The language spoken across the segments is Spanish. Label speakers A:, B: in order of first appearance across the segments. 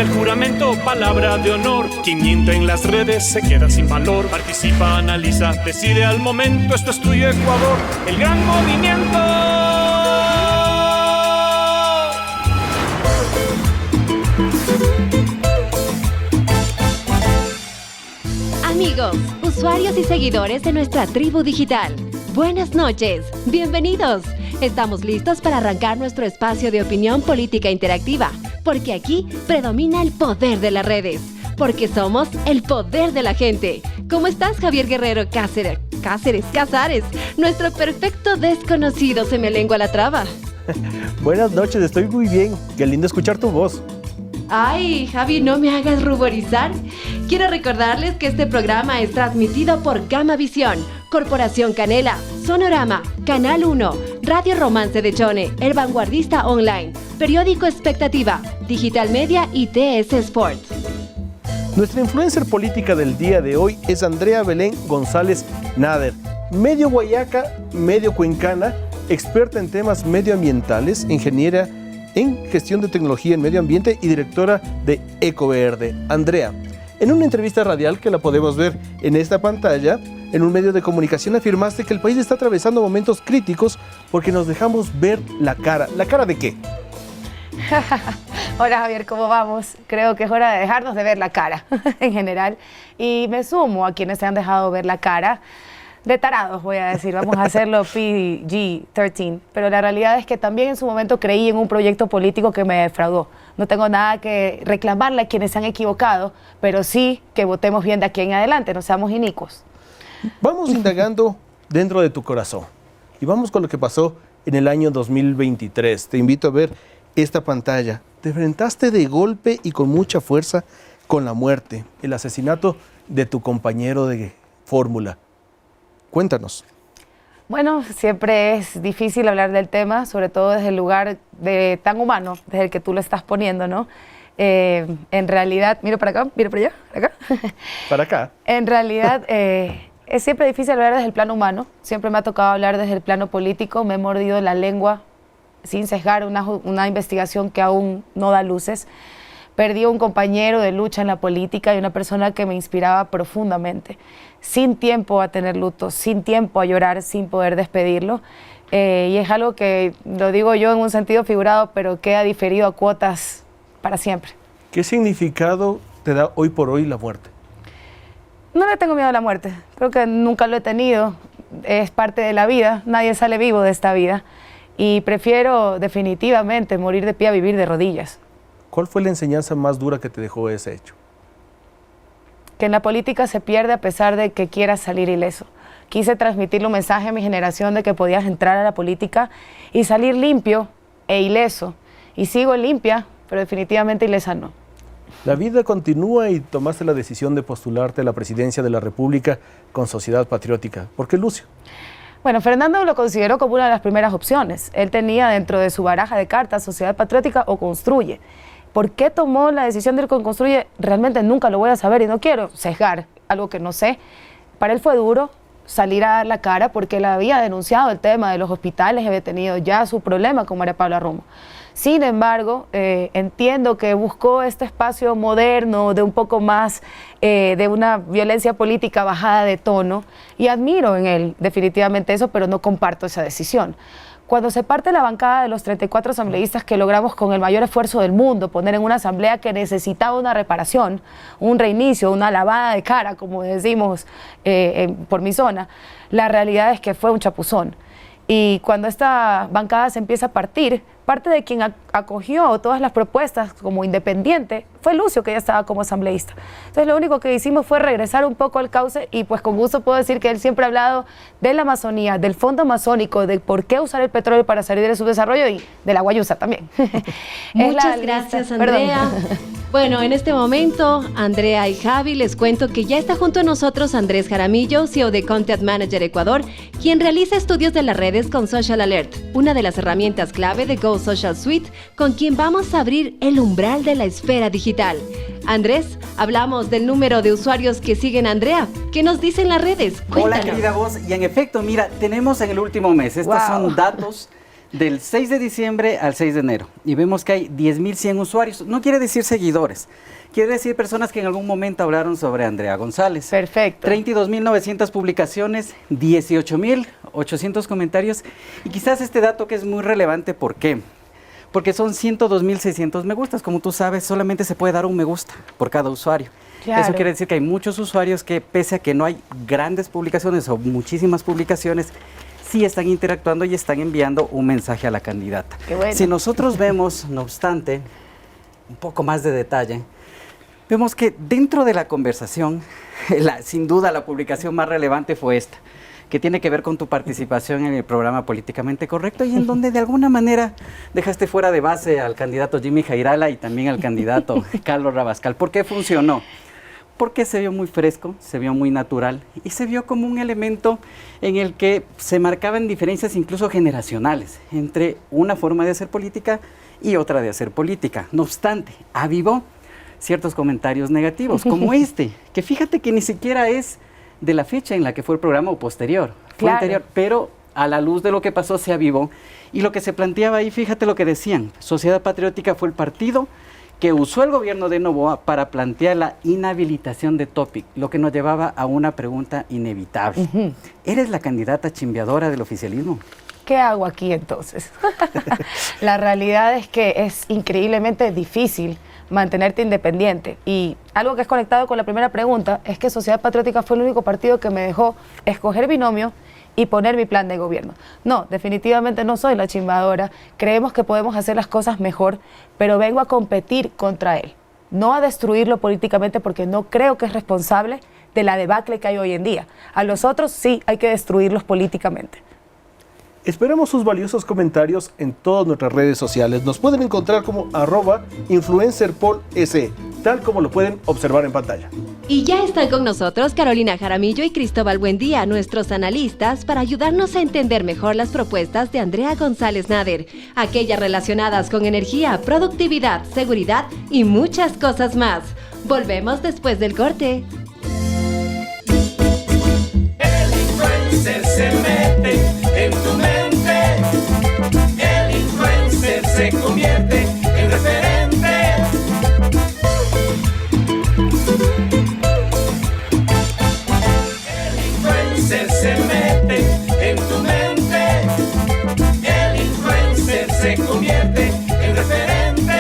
A: el juramento, palabra de honor. Quien miente en las redes se queda sin valor. Participa, analiza, decide al momento. Esto es tuyo, Ecuador, el gran movimiento.
B: Amigos, usuarios y seguidores de nuestra tribu digital, buenas noches, bienvenidos. Estamos listos para arrancar nuestro espacio de opinión política interactiva, porque aquí predomina el poder de las redes, porque somos el poder de la gente. ¿Cómo estás, Javier Guerrero Casares? Nuestro perfecto desconocido, se me lengua la traba.
C: Buenas noches, estoy muy bien. Qué lindo escuchar tu voz.
B: Ay, Javi, no me hagas ruborizar. Quiero recordarles que este programa es transmitido por Gama Visión, Corporación Canela, Sonorama, Canal 1, Radio Romance de Chone, El Vanguardista Online, Periódico Expectativa, Digital Media y TS Sport.
C: Nuestra influencer política del día de hoy es Andrea Belén González Nader, medio guayaca, medio cuencana, experta en temas medioambientales, ingeniera en gestión de tecnología en medio ambiente y directora de Ecoverde. Andrea, en una entrevista radial que la podemos ver en esta pantalla, en un medio de comunicación afirmaste que el país está atravesando momentos críticos porque nos dejamos ver la cara. ¿La cara de qué?
D: Hola Javier, ¿cómo vamos? Creo que es hora de dejarnos de ver la cara en general y me sumo a quienes se han dejado ver la cara. De tarados, voy a decir, vamos a hacerlo PG-13, pero la realidad es que también en su momento creí en un proyecto político que me defraudó. No tengo nada que reclamarle a quienes se han equivocado, pero sí que votemos bien de aquí en adelante, no seamos inicuos.
C: Vamos indagando dentro de tu corazón y vamos con lo que pasó en el año 2023. Te invito a ver esta pantalla. Te enfrentaste de golpe y con mucha fuerza con la muerte, el asesinato de tu compañero de fórmula. Cuéntanos.
D: Bueno, siempre es difícil hablar del tema, sobre todo desde el lugar tan humano, desde el que tú lo estás poniendo, ¿no? En realidad, miro para acá, miro para allá, para acá.
C: Para acá.
D: En realidad, es siempre difícil hablar desde el plano humano, siempre me ha tocado hablar desde el plano político, me he mordido la lengua sin sesgar una investigación que aún no da luces. Perdí a un compañero de lucha en la política y una persona que me inspiraba profundamente, sin tiempo a tener luto, sin tiempo a llorar, sin poder despedirlo. Y es algo que, lo digo yo en un sentido figurado, pero queda diferido a cuotas para siempre.
C: ¿Qué significado te da hoy por hoy la muerte?
D: No le tengo miedo a la muerte, creo que nunca lo he tenido, es parte de la vida, nadie sale vivo de esta vida y prefiero definitivamente morir de pie a vivir de rodillas.
C: ¿Cuál fue la enseñanza más dura que te dejó ese hecho?
D: Que en la política se pierde a pesar de que quieras salir ileso. Quise transmitirle un mensaje a mi generación de que podías entrar a la política y salir limpio e ileso. Y sigo limpia, pero definitivamente ilesa no.
C: La vida continúa y tomaste la decisión de postularte a la presidencia de la República con Sociedad Patriótica. ¿Por qué Lucio?
D: Bueno, Fernando lo consideró como una de las primeras opciones. Él tenía dentro de su baraja de cartas Sociedad Patriótica o Construye. ¿Por qué tomó la decisión de ir con Construye? Realmente nunca lo voy a saber y no quiero sesgar algo que no sé. Para él fue duro salir a dar la cara porque él había denunciado el tema de los hospitales y había tenido ya su problema con María Paula Romo. Sin embargo, entiendo que buscó este espacio moderno, de un poco más, de una violencia política bajada de tono y admiro en él definitivamente eso, pero no comparto esa decisión. Cuando se parte la bancada de los 34 asambleístas que logramos con el mayor esfuerzo del mundo poner en una asamblea que necesitaba una reparación, un reinicio, una lavada de cara, como decimos por mi zona, la realidad es que fue un chapuzón. Y cuando esta bancada se empieza a partir, parte de quien acogió todas las propuestas como independiente fue Lucio, que ya estaba como asambleísta. Entonces lo único que hicimos fue regresar un poco al cauce y pues con gusto puedo decir que él siempre ha hablado de la Amazonía, del fondo amazónico, de por qué usar el petróleo para salir de su desarrollo y de la guayusa también.
B: Muchas gracias, Andrea. Bueno, en este momento, Andrea y Javi, les cuento que ya está junto a nosotros Andrés Jaramillo, CEO de Content Manager Ecuador, quien realiza estudios de las redes con Social Alert, una de las herramientas clave de Go Social Suite, con quien vamos a abrir el umbral de la esfera digital. Andrés, hablamos del número de usuarios que siguen a Andrea. ¿Qué nos dicen las redes? Cuéntanos.
E: Hola, querida voz. Y en efecto, mira, tenemos en el último mes, estos son datos del 6 de diciembre al 6 de enero y vemos que hay 10.100 usuarios. No quiere decir seguidores, quiere decir personas que en algún momento hablaron sobre Andrea González.
D: Perfecto.
E: 32.900 publicaciones, 18.800 comentarios y quizás este dato que es muy relevante, ¿por qué? Porque son 102.600 me gustas. Como tú sabes, solamente se puede dar un me gusta por cada usuario.
D: Claro.
E: Eso quiere decir que hay muchos usuarios que, pese a que no hay grandes publicaciones o muchísimas publicaciones, sí están interactuando y están enviando un mensaje a la candidata.
D: Qué bueno.
E: Si nosotros vemos, no obstante, un poco más de detalle, vemos que dentro de la conversación, sin duda la publicación más relevante fue esta, que tiene que ver con tu participación en el programa Políticamente Correcto y en donde de alguna manera dejaste fuera de base al candidato Jimmy Jairala y también al candidato Carlos Rabascal. ¿Por qué funcionó? Porque se vio muy fresco, se vio muy natural y se vio como un elemento en el que se marcaban diferencias incluso generacionales entre una forma de hacer política y otra de hacer política. No obstante, avivó ciertos comentarios negativos, como este, que fíjate que ni siquiera es de la fecha en la que fue el programa o posterior, fue
D: Claro.
E: anterior, pero a la luz de lo que pasó se avivó. Y lo que se planteaba ahí, fíjate lo que decían, Sociedad Patriótica fue el partido que usó el gobierno de Noboa para plantear la inhabilitación de Topic, lo que nos llevaba a una pregunta inevitable. ¿Eres la candidata chimbeadora del oficialismo?
D: ¿Qué hago aquí entonces? La realidad es que es increíblemente difícil mantenerte independiente. Y algo que es conectado con la primera pregunta es que Sociedad Patriótica fue el único partido que me dejó escoger binomio y poner mi plan de gobierno. No, definitivamente no soy la chimbadora. Creemos que podemos hacer las cosas mejor, pero vengo a competir contra él, no a destruirlo políticamente, porque no creo que es responsable de la debacle que hay hoy en día. A los otros sí hay que destruirlos políticamente.
C: Esperamos sus valiosos comentarios en todas nuestras redes sociales. Nos pueden encontrar como @influencerpols, tal como lo pueden observar en pantalla.
B: Y ya están con nosotros Carolina Jaramillo y Cristóbal Buendía, nuestros analistas, para ayudarnos a entender mejor las propuestas de Andrea González Nader, aquellas relacionadas con energía, productividad, seguridad y muchas cosas más. Volvemos después del corte.
A: El influencer se mete en tu mente. El influencer se convierte en referente. El influencer se mete en tu mente. El influencer se convierte en referente.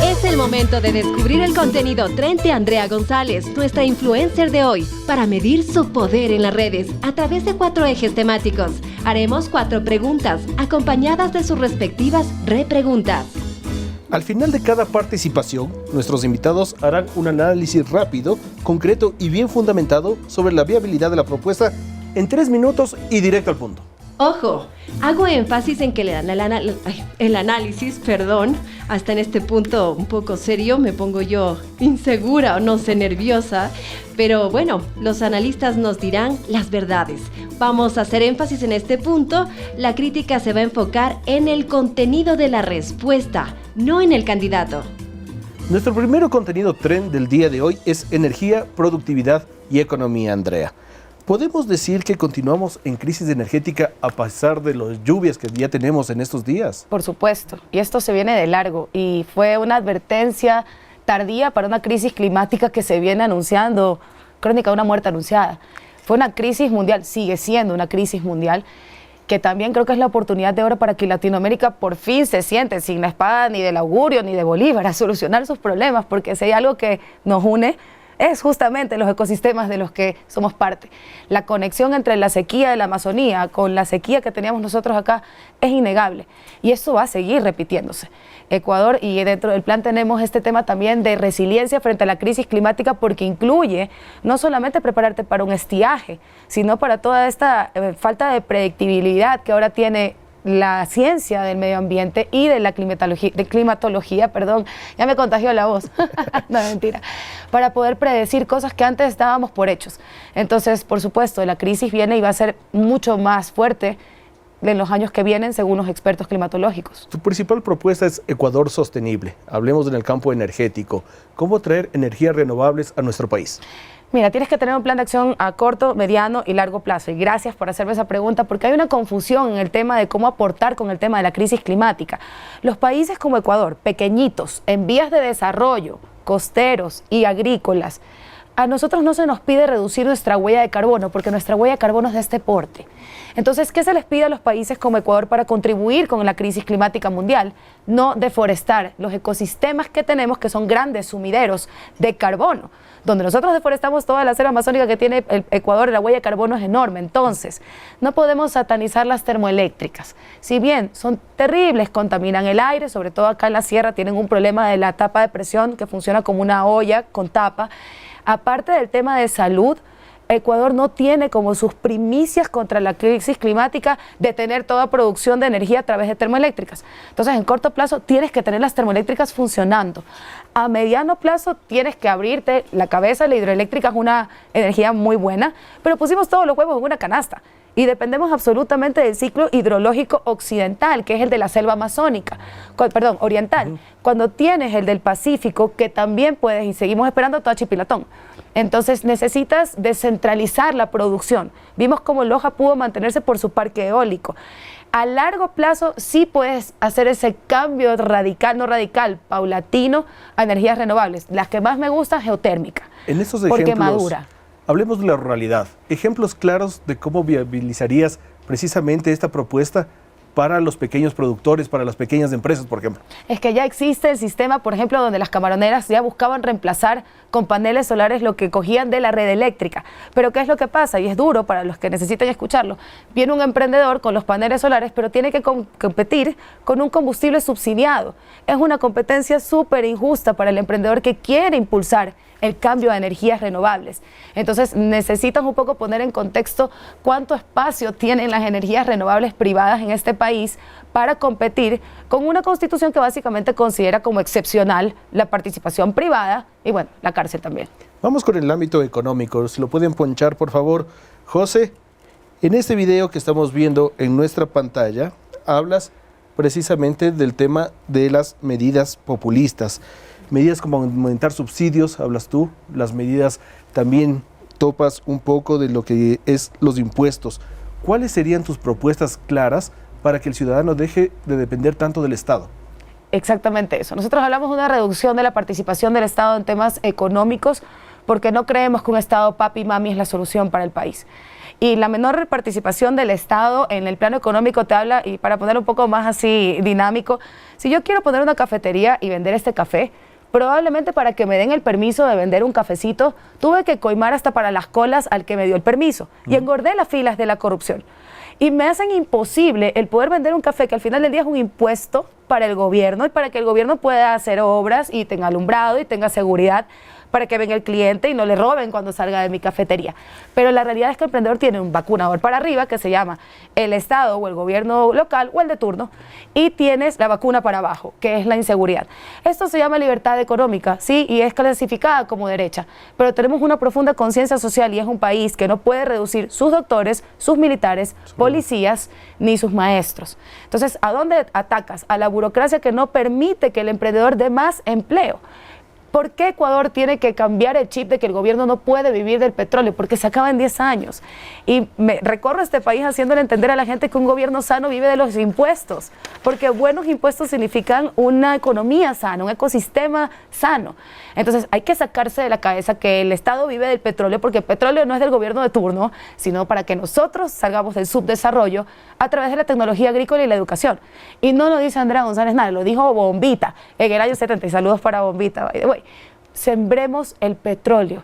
B: Es el momento de descubrir el contenido trend de Andrea González, nuestra influencer de hoy, para medir su poder en las redes a través de 4 ejes temáticos. Haremos 4 preguntas, acompañadas de sus respectivas repreguntas.
C: Al final de cada participación, nuestros invitados harán un análisis rápido, concreto y bien fundamentado sobre la viabilidad de la propuesta en 3 minutos y directo al punto.
B: Ojo, hago énfasis en que el análisis, hasta en este punto un poco serio, me pongo yo insegura o no sé, nerviosa, pero bueno, los analistas nos dirán las verdades. Vamos a hacer énfasis en este punto, la crítica se va a enfocar en el contenido de la respuesta, no en el candidato.
C: Nuestro primer contenido trend del día de hoy es energía, productividad y economía, Andrea. ¿Podemos decir que continuamos en crisis energética a pesar de las lluvias que ya tenemos en estos días?
D: Por supuesto, y esto se viene de largo y fue una advertencia tardía para una crisis climática que se viene anunciando, crónica de una muerte anunciada. Fue una crisis mundial, sigue siendo una crisis mundial, que también creo que es la oportunidad de oro para que Latinoamérica por fin se siente sin la espada ni del augurio ni de Bolívar a solucionar sus problemas, porque si hay algo que nos une, es justamente los ecosistemas de los que somos parte. La conexión entre la sequía de la Amazonía con la sequía que teníamos nosotros acá es innegable y eso va a seguir repitiéndose. Ecuador, y dentro del plan tenemos este tema también de resiliencia frente a la crisis climática, porque incluye no solamente prepararte para un estiaje, sino para toda esta falta de predictibilidad que ahora tiene la ciencia del medio ambiente y de la climatología, ya me contagió la voz, no, mentira, para poder predecir cosas que antes dábamos por hechos. Entonces, por supuesto, la crisis viene y va a ser mucho más fuerte en los años que vienen, según los expertos climatológicos.
C: Tu principal propuesta es Ecuador sostenible. Hablemos en el campo energético. ¿Cómo traer energías renovables a nuestro país?
D: Mira, tienes que tener un plan de acción a corto, mediano y largo plazo. Y gracias por hacerme esa pregunta, porque hay una confusión en el tema de cómo aportar con el tema de la crisis climática. Los países como Ecuador, pequeñitos, en vías de desarrollo, costeros y agrícolas, a nosotros no se nos pide reducir nuestra huella de carbono, porque nuestra huella de carbono es de este porte. Entonces, ¿qué se les pide a los países como Ecuador para contribuir con la crisis climática mundial? No deforestar los ecosistemas que tenemos, que son grandes sumideros de carbono. Donde nosotros deforestamos toda la selva amazónica que tiene el Ecuador, la huella de carbono es enorme. Entonces, no podemos satanizar las termoeléctricas. Si bien son terribles, contaminan el aire, sobre todo acá en la sierra tienen un problema de la tapa de presión que funciona como una olla con tapa. Aparte del tema de salud, Ecuador no tiene como sus primicias contra la crisis climática detener toda producción de energía a través de termoeléctricas. Entonces, en corto plazo tienes que tener las termoeléctricas funcionando. A mediano plazo tienes que abrirte la cabeza. La hidroeléctrica es una energía muy buena, pero pusimos todos los huevos en una canasta y dependemos absolutamente del ciclo hidrológico occidental, que es el de la selva amazónica, oriental. Cuando tienes el del Pacífico, que también puedes, y seguimos esperando Toachi Pilatón. Entonces necesitas descentralizar la producción. Vimos cómo Loja pudo mantenerse por su parque eólico. A largo plazo sí puedes hacer ese cambio radical, no radical, paulatino a energías renovables. Las que más me gustan, geotérmica.
C: En estos
D: porque
C: ejemplos,
D: madura.
C: Hablemos de la ruralidad. Ejemplos claros de cómo viabilizarías precisamente esta propuesta para los pequeños productores, para las pequeñas empresas, por ejemplo.
D: Es que ya existe el sistema, por ejemplo, donde las camaroneras ya buscaban reemplazar con paneles solares lo que cogían de la red eléctrica. Pero ¿qué es lo que pasa? Y es duro para los que necesitan escucharlo. Viene un emprendedor con los paneles solares, pero tiene que competir con un combustible subsidiado. Es una competencia súper injusta para el emprendedor que quiere impulsar el cambio a energías renovables. Entonces necesitan un poco poner en contexto cuánto espacio tienen las energías renovables privadas en este país para competir con una constitución que básicamente considera como excepcional la participación privada y bueno, la cárcel también.
C: Vamos con el ámbito económico, si lo pueden ponchar por favor. José, en este video que estamos viendo en nuestra pantalla, hablas precisamente del tema de las medidas populistas. Medidas como aumentar subsidios, hablas tú, las medidas también topas un poco de lo que es los impuestos. ¿Cuáles serían tus propuestas claras para que el ciudadano deje de depender tanto del Estado?
D: Exactamente eso. Nosotros hablamos de una reducción de la participación del Estado en temas económicos porque no creemos que un Estado papi y mami es la solución para el país. Y la menor participación del Estado en el plano económico te habla, y para poner un poco más así dinámico, si yo quiero poner una cafetería y vender este café, probablemente para que me den el permiso de vender un cafecito, tuve que coimar hasta para las colas al que me dio el permiso y engordé las filas de la corrupción. Y me hacen imposible el poder vender un café que al final del día es un impuesto para el gobierno y para que el gobierno pueda hacer obras y tenga alumbrado y tenga seguridad para que venga el cliente y no le roben cuando salga de mi cafetería. Pero la realidad es que el emprendedor tiene un vacunador para arriba que se llama el Estado o el gobierno local o el de turno y tienes la vacuna para abajo, que es la inseguridad. Esto se llama libertad económica, sí, y es clasificada como derecha, pero tenemos una profunda conciencia social y es un país que no puede reducir sus doctores, sus militares, policías, ni sus maestros. Entonces, ¿a dónde atacas? A la burocracia que no permite que el emprendedor dé más empleo. ¿Por qué Ecuador tiene que cambiar el chip de que el gobierno no puede vivir del petróleo? Porque se acaba en 10 años. Y recorro este país haciéndole entender a la gente que un gobierno sano vive de los impuestos. Porque buenos impuestos significan una economía sana, un ecosistema sano. Entonces hay que sacarse de la cabeza que el Estado vive del petróleo, porque el petróleo no es del gobierno de turno, sino para que nosotros salgamos del subdesarrollo a través de la tecnología agrícola y la educación. Y no lo dice Andrea González Nada, lo dijo Bombita en el año 70. Y saludos para Bombita, by the way. Sembremos el petróleo.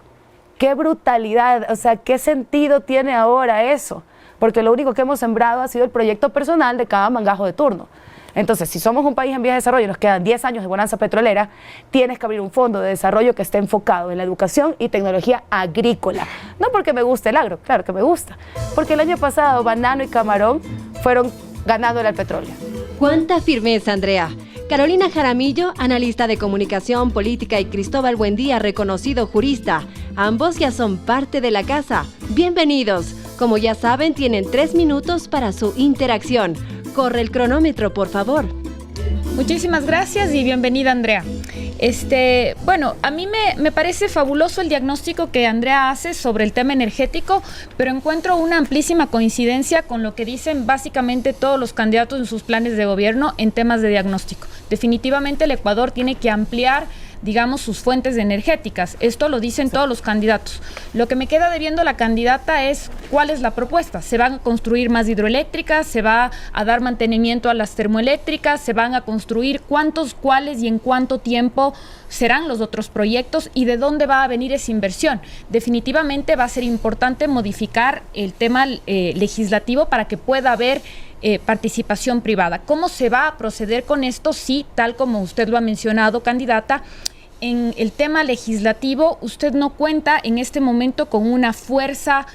D: ¡Qué brutalidad! O sea, ¿qué sentido tiene ahora eso? Porque lo único que hemos sembrado ha sido el proyecto personal de cada mangajo de turno. Entonces, si somos un país en vías de desarrollo y nos quedan 10 años de bonanza petrolera, tienes que abrir un fondo de desarrollo que esté enfocado en la educación y tecnología agrícola. No porque me guste el agro, claro que me gusta. Porque el año pasado banano y camarón fueron ganándole al petróleo.
B: ¡Cuánta firmeza, Andrea! Carolina Jaramillo, analista de comunicación política, y Cristóbal Buendía, reconocido jurista. Ambos ya son parte de la casa. Bienvenidos. Como ya saben, tienen 3 minutos para su interacción. Corre el cronómetro, por favor.
F: Muchísimas gracias y bienvenida, Andrea. Bueno, a mí me parece fabuloso el diagnóstico que Andrea hace sobre el tema energético, pero encuentro una amplísima coincidencia con lo que dicen básicamente todos los candidatos en sus planes de gobierno en temas de diagnóstico. Definitivamente el Ecuador tiene que ampliar, digamos, sus fuentes energéticas. Esto lo dicen todos los candidatos. Lo que me queda debiendo la candidata es cuál es la propuesta. ¿Se van a construir más hidroeléctricas? ¿Se va a dar mantenimiento a las termoeléctricas? ¿Se van a construir? ¿Cuántos, cuáles y en cuánto tiempo serán los otros proyectos? ¿Y de dónde va a venir esa inversión? Definitivamente va a ser importante modificar el tema legislativo para que pueda haber participación privada. ¿Cómo se va a proceder con esto? Sí, tal como usted lo ha mencionado, candidata, en el tema legislativo usted no cuenta en este momento con una fuerza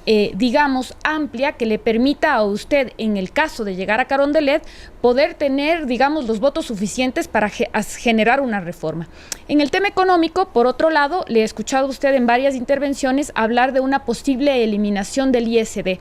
F: digamos, amplia que le permita a usted, en el caso de llegar a Carondelet, poder tener, digamos, los votos suficientes para generar una reforma. En el tema económico, por otro lado, le he escuchado a usted en varias intervenciones hablar de una posible eliminación del ISD.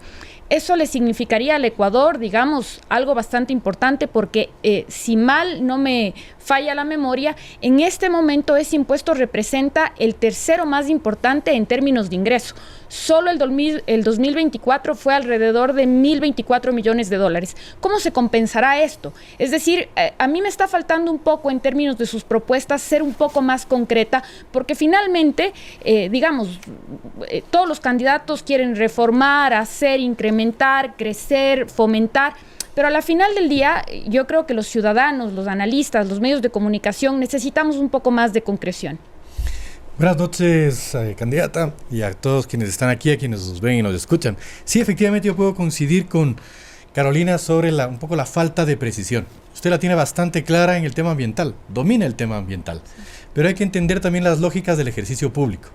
F: Eso le significaría al Ecuador, digamos, algo bastante importante porque si mal no me falla la memoria, en este momento ese impuesto representa el tercero más importante en términos de ingreso. Solo el 2024 fue alrededor de 1.024 millones de dólares. ¿Cómo se compensará esto? Es decir, a mí me está faltando un poco en términos de sus propuestas ser un poco más concreta, porque finalmente, digamos, todos los candidatos quieren reformar, hacer, incrementar, crecer, fomentar, pero a la final del día yo creo que los ciudadanos, los analistas, los medios de comunicación necesitamos un poco más de concreción.
G: Buenas noches, candidata, y a todos quienes están aquí, a quienes nos ven y nos escuchan. Sí, efectivamente yo puedo coincidir con Carolina sobre un poco la falta de precisión. Usted la tiene bastante clara en el tema ambiental, domina el tema ambiental, pero hay que entender también las lógicas del ejercicio público.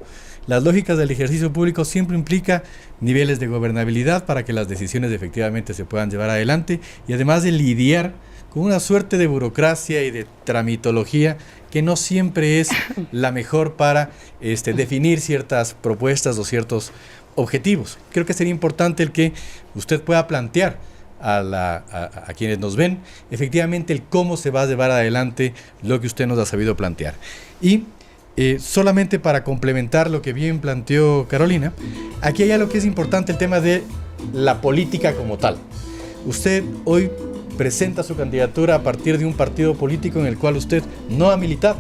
G: Las lógicas del ejercicio público siempre implica niveles de gobernabilidad para que las decisiones efectivamente se puedan llevar adelante y además de lidiar con una suerte de burocracia y de tramitología que no siempre es la mejor para definir ciertas propuestas o ciertos objetivos. Creo que sería importante el que usted pueda plantear a quienes nos ven efectivamente el cómo se va a llevar adelante lo que usted nos ha sabido plantear. Y solamente para complementar lo que bien planteó Carolina, aquí hay algo que es importante, el tema de la política como tal. Usted hoy presenta su candidatura a partir de un partido político en el cual usted no ha militado,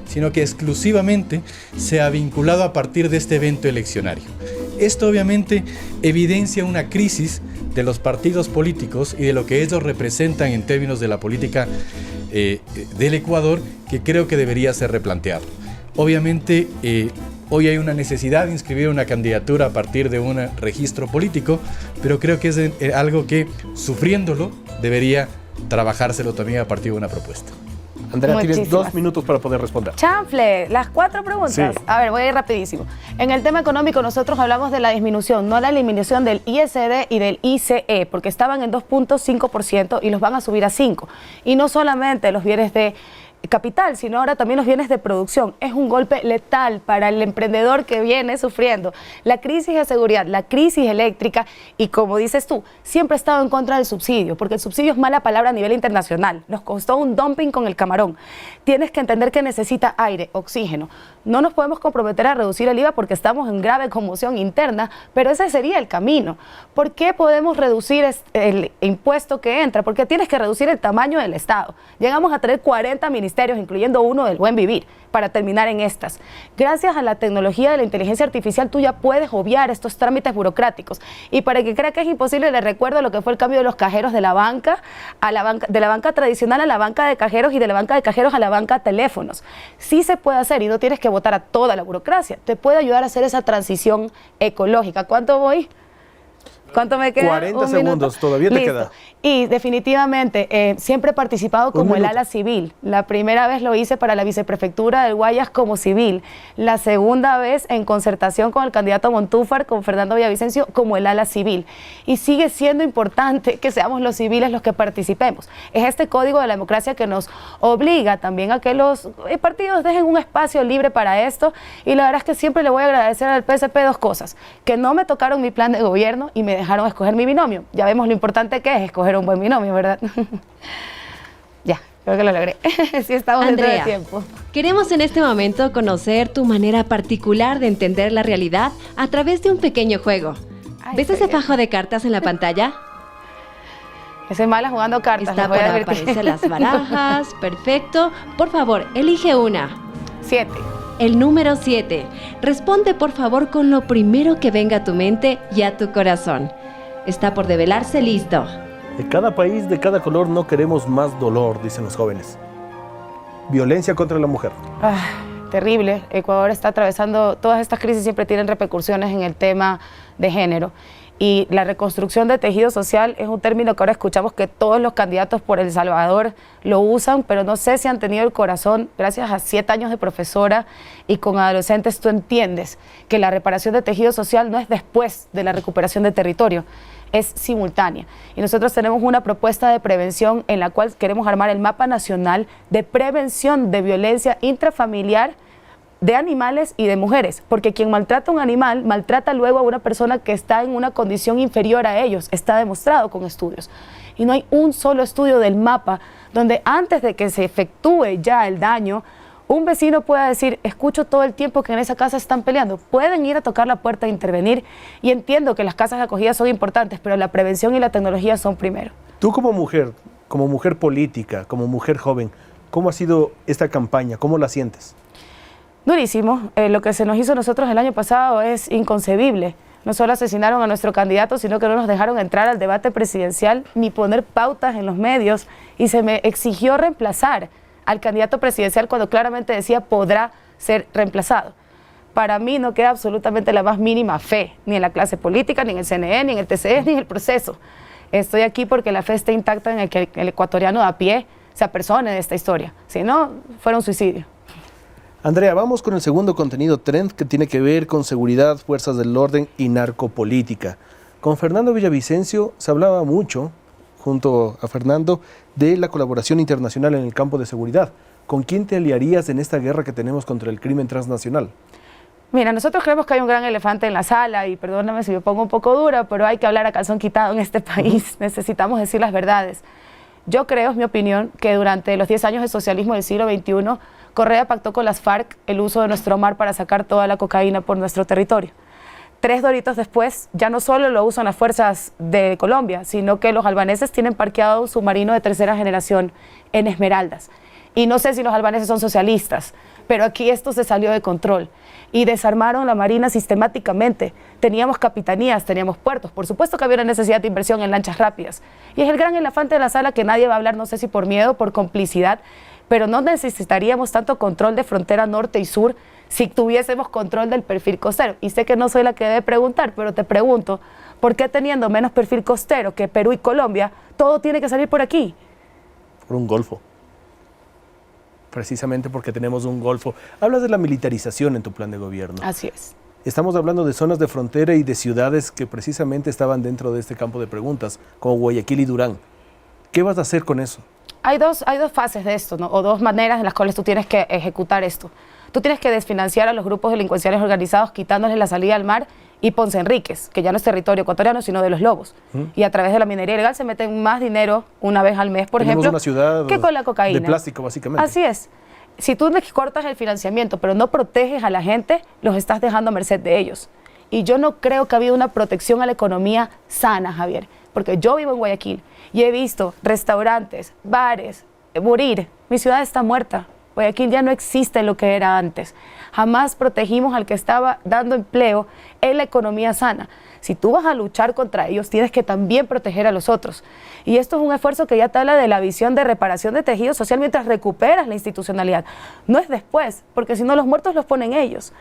G: sino que exclusivamente se ha vinculado a partir de este evento eleccionario. Esto obviamente evidencia una crisis de los partidos políticos y de lo que ellos representan en términos de la política del Ecuador, que creo que debería ser replanteado. Obviamente, hoy hay una necesidad de inscribir una candidatura a partir de un registro político, pero creo que es algo que, sufriéndolo, debería trabajárselo también a partir de una propuesta.
C: Andrea, tienes 2 minutos para poder responder.
D: Chanfle, las 4 preguntas. Sí. A ver, voy a ir rapidísimo. En el tema económico nosotros hablamos de la disminución, no la eliminación del ISD y del ICE, porque estaban en 2.5% y los van a subir a 5%. Y no solamente los bienes de capital, sino ahora también los bienes de producción. Es un golpe letal para el emprendedor que viene sufriendo la crisis de seguridad, la crisis eléctrica y, como dices tú, siempre he estado en contra del subsidio, porque el subsidio es mala palabra a nivel internacional. Nos costó un dumping con el camarón. Tienes que entender que necesita aire, oxígeno. No nos podemos comprometer a reducir el IVA porque estamos en grave conmoción interna, pero ese sería el camino. ¿Por qué podemos reducir el impuesto que entra? Porque tienes que reducir el tamaño del Estado. Llegamos a tener 40 ministerios, incluyendo uno del buen vivir, para terminar en estas. Gracias a la tecnología de la inteligencia artificial, tú ya puedes obviar estos trámites burocráticos. Y para que crea que es imposible, le recuerdo lo que fue el cambio de los cajeros de la banca, de la banca tradicional a la banca de cajeros y de la banca de cajeros a la banca de teléfonos. Sí se puede hacer y no tienes que votar a toda la burocracia. Te puede ayudar a hacer esa transición ecológica. ¿Cuánto voy? ¿Cuánto me queda?
C: 40 segundos, todavía te queda.
D: Y definitivamente siempre he participado como el ala civil. La primera vez lo hice para la viceprefectura del Guayas como civil. La segunda vez en concertación con el candidato Montúfar, con Fernando Villavicencio, como el ala civil. Y sigue siendo importante que seamos los civiles los que participemos. Es este código de la democracia que nos obliga también a que los partidos dejen un espacio libre para esto. Y la verdad es que siempre le voy a agradecer al PSP 2 cosas. Que no me tocaron mi plan de gobierno y me dejaron escoger mi binomio. Ya vemos lo importante que es escoger un buen binomio, ¿verdad? Ya. Creo que lo logré. Sí, estamos dentro de
B: Andrea,
D: tiempo.
B: queremos en este momento conocer tu manera particular de entender la realidad a través de un pequeño juego.
D: Ay,
B: ¿Ves ese
D: qué bien.
B: fajo de cartas en la pantalla?
D: Que soy mala jugando cartas.
B: Está
D: les voy
B: por
D: a advertir.
B: aparecer las barajas. Perfecto. Por favor, elige una.
D: 7.
B: El número 7. Responde por favor con lo primero que venga a tu mente y a tu corazón. Está por develarse, listo.
C: De cada país, de cada color, no queremos más dolor, dicen los jóvenes. Violencia contra la mujer.
D: Terrible. Ecuador está atravesando, todas estas crisis siempre tienen repercusiones en el tema de género. Y la reconstrucción de tejido social es un término que ahora escuchamos que todos los candidatos por El Salvador lo usan, pero no sé si han tenido el corazón, gracias a 7 años de profesora y con adolescentes, tú entiendes que la reparación de tejido social no es después de la recuperación de territorio, es simultánea. Y nosotros tenemos una propuesta de prevención en la cual queremos armar el mapa nacional de prevención de violencia intrafamiliar de animales y de mujeres, porque quien maltrata a un animal, maltrata luego a una persona que está en una condición inferior a ellos, está demostrado con estudios. Y no hay un solo estudio del mapa donde antes de que se efectúe ya el daño, un vecino pueda decir, escucho todo el tiempo que en esa casa están peleando. Pueden ir a tocar la puerta e intervenir, y entiendo que las casas de acogida son importantes, pero la prevención y la tecnología son primero.
C: Tú como mujer política, como mujer joven, ¿cómo ha sido esta campaña? ¿Cómo la sientes?
D: Durísimo. Lo que se nos hizo a nosotros el año pasado es inconcebible. No solo asesinaron a nuestro candidato, sino que no nos dejaron entrar al debate presidencial ni poner pautas en los medios, y se me exigió reemplazar al candidato presidencial cuando claramente decía podrá ser reemplazado. Para mí no queda absolutamente la más mínima fe, ni en la clase política, ni en el CNE, ni en el TCE, ni en el proceso. Estoy aquí porque la fe está intacta en el que el ecuatoriano de a pie se apersone de esta historia. Si no, fuera un suicidio.
C: Andrea, vamos con el segundo contenido trend que tiene que ver con seguridad, fuerzas del orden y narcopolítica. Con Fernando Villavicencio se hablaba mucho, junto a Fernando, de la colaboración internacional en el campo de seguridad. ¿Con quién te aliarías en esta guerra que tenemos contra el crimen transnacional?
D: Mira, nosotros creemos que hay un gran elefante en la sala, y perdóname si me pongo un poco dura, pero hay que hablar a calzón quitado en este país. Necesitamos decir las verdades. Yo creo, es mi opinión, que durante los 10 años del socialismo del siglo XXI, Correa pactó con las FARC el uso de nuestro mar para sacar toda la cocaína por nuestro territorio. 3 doritos después, ya no solo lo usan las fuerzas de Colombia, sino que los albaneses tienen parqueado un submarino de 3ª generación en Esmeraldas. Y no sé si los albaneses son socialistas, pero aquí esto se salió de control y desarmaron la marina sistemáticamente. Teníamos capitanías, teníamos puertos, por supuesto que había una necesidad de inversión en lanchas rápidas. Y es el gran elefante de la sala que nadie va a hablar, no sé si por miedo, por complicidad, pero no necesitaríamos tanto control de frontera norte y sur si tuviésemos control del perfil costero. Y sé que no soy la que debe preguntar, pero te pregunto, ¿por qué teniendo menos perfil costero que Perú y Colombia, todo tiene que salir por aquí?
C: Por un golfo. Precisamente porque tenemos un golfo. Hablas de la militarización en tu plan de gobierno.
D: Así es.
C: Estamos hablando de zonas de frontera y de ciudades que precisamente estaban dentro de este campo de preguntas, como Guayaquil y Durán. ¿Qué vas a hacer con eso?
D: Hay dos fases de esto, ¿no? O 2 maneras en las cuales tú tienes que ejecutar esto. Tú tienes que desfinanciar a los grupos delincuenciales organizados quitándoles la salida al mar y Ponce Enríquez, que ya no es territorio ecuatoriano, sino de los lobos. Y a través de la minería ilegal se meten más dinero una vez al mes, por
C: Tenemos
D: ejemplo,
C: una ciudad
D: que con la cocaína.
C: de plástico, básicamente.
D: Así es. Si tú les cortas el financiamiento, pero no proteges a la gente, los estás dejando a merced de ellos. Y yo no creo que ha habido una protección a la economía sana, Javier, porque yo vivo en Guayaquil y he visto restaurantes, bares, morir. Mi ciudad está muerta. Guayaquil ya no existe lo que era antes. Jamás protegimos al que estaba dando empleo en la economía sana. Si tú vas a luchar contra ellos, tienes que también proteger a los otros. Y esto es un esfuerzo que ya te habla de la visión de reparación de tejido social mientras recuperas la institucionalidad. No es después, porque si no los muertos los ponen ellos.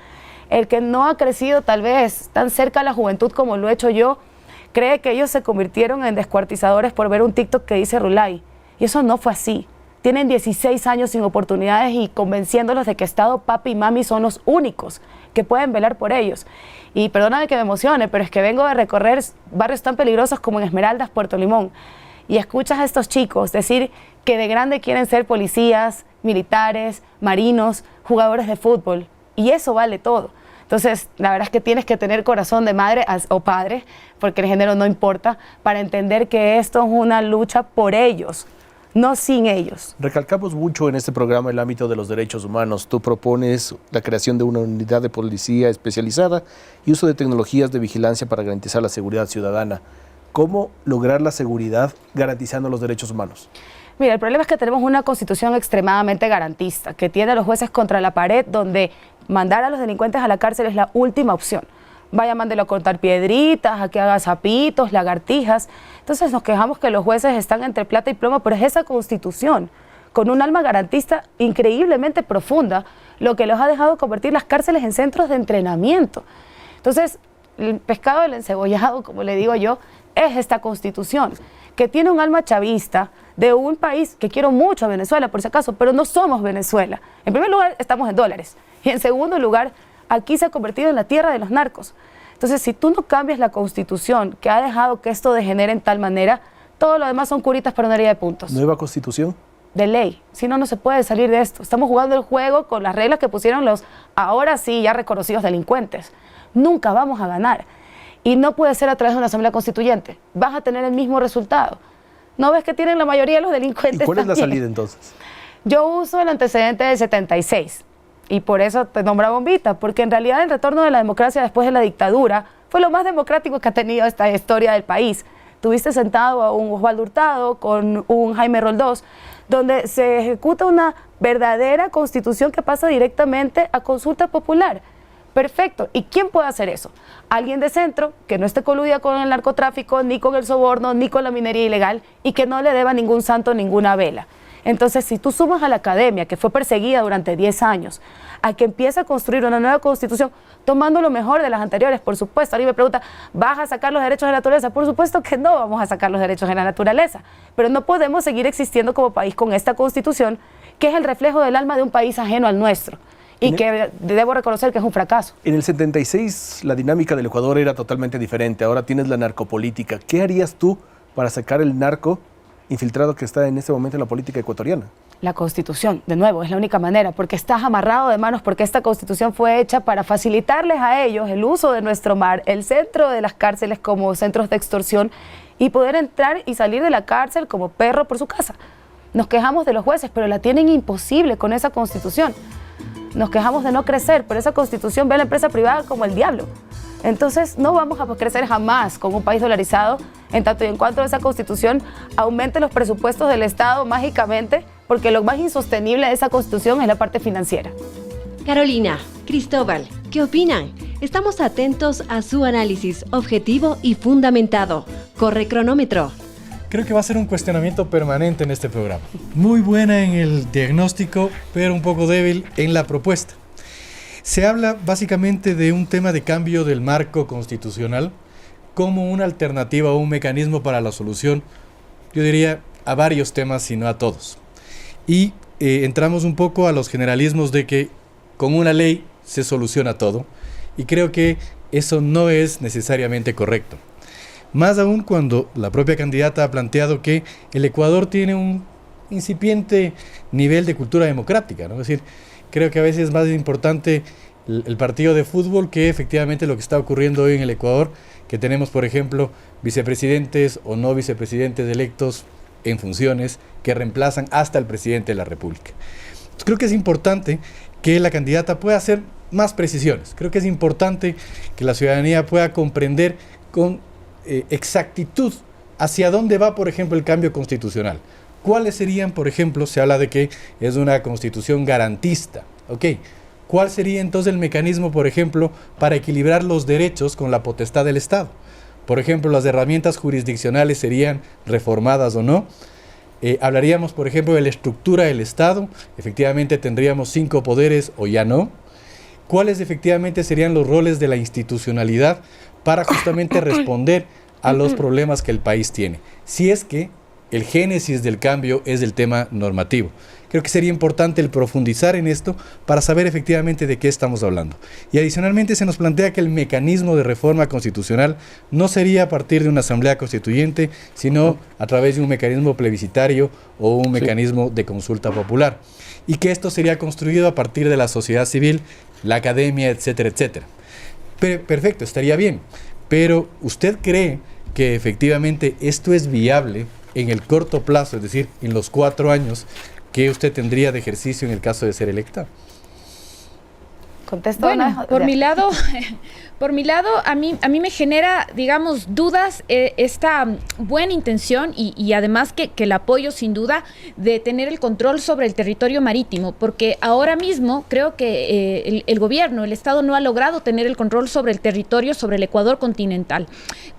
D: El que no ha crecido tal vez tan cerca a la juventud como lo he hecho yo, cree que ellos se convirtieron en descuartizadores por ver un TikTok que dice Rulay. Y eso no fue así. Tienen 16 años sin oportunidades y convenciéndolos de que Estado, papi y mami son los únicos que pueden velar por ellos. Y perdóname que me emocione, pero es que vengo de recorrer barrios tan peligrosos como en Esmeraldas, Puerto Limón, y escuchas a estos chicos decir que de grande quieren ser policías, militares, marinos, jugadores de fútbol, y eso vale todo. Entonces, la verdad es que tienes que tener corazón de madre o padre, porque el género no importa, para entender que esto es una lucha por ellos. no sin ellos.
C: Recalcamos mucho en este programa el ámbito de los derechos humanos. Tú propones la creación de una unidad de policía especializada y uso de tecnologías de vigilancia para garantizar la seguridad ciudadana. ¿Cómo lograr la seguridad garantizando los derechos humanos?
D: Mira, el problema es que tenemos una constitución extremadamente garantista, que tiene a los jueces contra la pared, donde mandar a los delincuentes a la cárcel es la última opción. Vaya, mándelo a cortar piedritas, a que haga zapitos, lagartijas. Entonces nos quejamos que los jueces están entre plata y plomo, pero es esa constitución, con un alma garantista increíblemente profunda, lo que los ha dejado convertir las cárceles en centros de entrenamiento. Entonces, el pescado del encebollado, como le digo yo, es esta constitución, que tiene un alma chavista de un país que quiero mucho a Venezuela, por si acaso, pero no somos Venezuela. En primer lugar, estamos en dólares. Y en segundo lugar, aquí se ha convertido en la tierra de los narcos. Entonces, si tú no cambias la constitución que ha dejado que esto degenere en tal manera, todo lo demás son curitas para una herida de puntos.
C: ¿Nueva constitución?
D: De ley. Si no, no se puede salir de esto. Estamos jugando el juego con las reglas que pusieron los, ahora sí, ya reconocidos delincuentes. Nunca vamos a ganar. Y no puede ser a través de una asamblea constituyente. Vas a tener el mismo resultado. ¿No ves que tienen la mayoría de los delincuentes?
C: ¿Y cuál es la
D: también?
C: salida entonces?
D: Yo uso el antecedente del 76 y por eso te nombra bombita, porque en realidad el retorno de la democracia después de la dictadura fue lo más democrático que ha tenido esta historia del país. Tuviste sentado a un Osvaldo Hurtado con un Jaime Roldós, donde se ejecuta una verdadera constitución que pasa directamente a consulta popular. Perfecto. ¿Y quién puede hacer eso? Alguien de centro que no esté coludida con el narcotráfico, ni con el soborno, ni con la minería ilegal y que no le deba ningún santo ninguna vela. Entonces, si tú sumas a la academia, que fue perseguida durante 10 años, a que empiece a construir una nueva constitución, tomando lo mejor de las anteriores, por supuesto. Alguien me pregunta, ¿vas a sacar los derechos de la naturaleza? Por supuesto que no vamos a sacar los derechos de la naturaleza, pero no podemos seguir existiendo como país con esta constitución, que es el reflejo del alma de un país ajeno al nuestro. Y que debo reconocer que es un fracaso.
C: En el 76 la dinámica del Ecuador era totalmente diferente. Ahora tienes la narcopolítica. ¿Qué harías tú para sacar el narco infiltrado que está en este momento en la política ecuatoriana?
D: La Constitución, de nuevo, es la única manera, porque estás amarrado de manos, porque esta Constitución fue hecha para facilitarles a ellos el uso de nuestro mar, el centro de las cárceles como centros de extorsión y poder entrar y salir de la cárcel como perro por su casa. Nos quejamos de los jueces, pero la tienen imposible con esa Constitución. Nos quejamos de no crecer, pero esa Constitución ve a la empresa privada como el diablo. Entonces no vamos a crecer jamás como un país dolarizado en tanto y en cuanto esa Constitución aumente los presupuestos del Estado mágicamente, porque lo más insostenible de esa Constitución es la parte financiera.
B: Carolina, Cristóbal, ¿qué opinan? Estamos atentos a su análisis objetivo y fundamentado. Corre cronómetro.
G: Creo que va a ser un cuestionamiento permanente en este programa. Muy buena en el diagnóstico, pero un poco débil en la propuesta. Se habla básicamente de un tema de cambio del marco constitucional como una alternativa o un mecanismo para la solución, yo diría, a varios temas, si no a todos. Y entramos un poco a los generalismos de que con una ley se soluciona todo, y creo que eso no es necesariamente correcto. Más aún cuando la propia candidata ha planteado que el Ecuador tiene un incipiente nivel de cultura democrática, ¿no? Es decir, creo que a veces es más importante el partido de fútbol que efectivamente lo que está ocurriendo hoy en el Ecuador, que tenemos, por ejemplo, vicepresidentes o no vicepresidentes electos en funciones que reemplazan hasta el presidente de la República. Entonces, creo que es importante que la candidata pueda hacer más precisiones. Creo que es importante que la ciudadanía pueda comprender con exactitud hacia dónde va, por ejemplo, el cambio constitucional. ¿Cuáles serían, por ejemplo, se habla de que es una constitución garantista? ¿Ok? ¿Cuál sería entonces el mecanismo, por ejemplo, para equilibrar los derechos con la potestad del Estado? Por ejemplo, las herramientas jurisdiccionales serían reformadas o no. Hablaríamos, por ejemplo, de la estructura del Estado. Efectivamente, tendríamos 5 poderes o ya no. ¿Cuáles efectivamente serían los roles de la institucionalidad para justamente responder a los problemas que el país tiene? Si es que el génesis del cambio es el tema normativo. Creo que sería importante el profundizar en esto para saber efectivamente de qué estamos hablando. Y adicionalmente se nos plantea que el mecanismo de reforma constitucional no sería a partir de una asamblea constituyente, sino a través de un mecanismo plebiscitario o un mecanismo de consulta popular. Y que esto sería construido a partir de la sociedad civil, la academia, etcétera, etcétera. Perfecto, estaría bien. Pero ¿usted cree que efectivamente esto es viable en el corto plazo, es decir, en los 4 años que usted tendría de ejercicio en el caso de ser electa?
D: Contesto.
F: Bueno, por mi lado, a mí me genera, digamos, dudas esta buena intención y además que el apoyo, sin duda, de tener el control sobre el territorio marítimo, porque ahora mismo creo que el gobierno, el Estado no ha logrado tener el control sobre el territorio, sobre el Ecuador continental.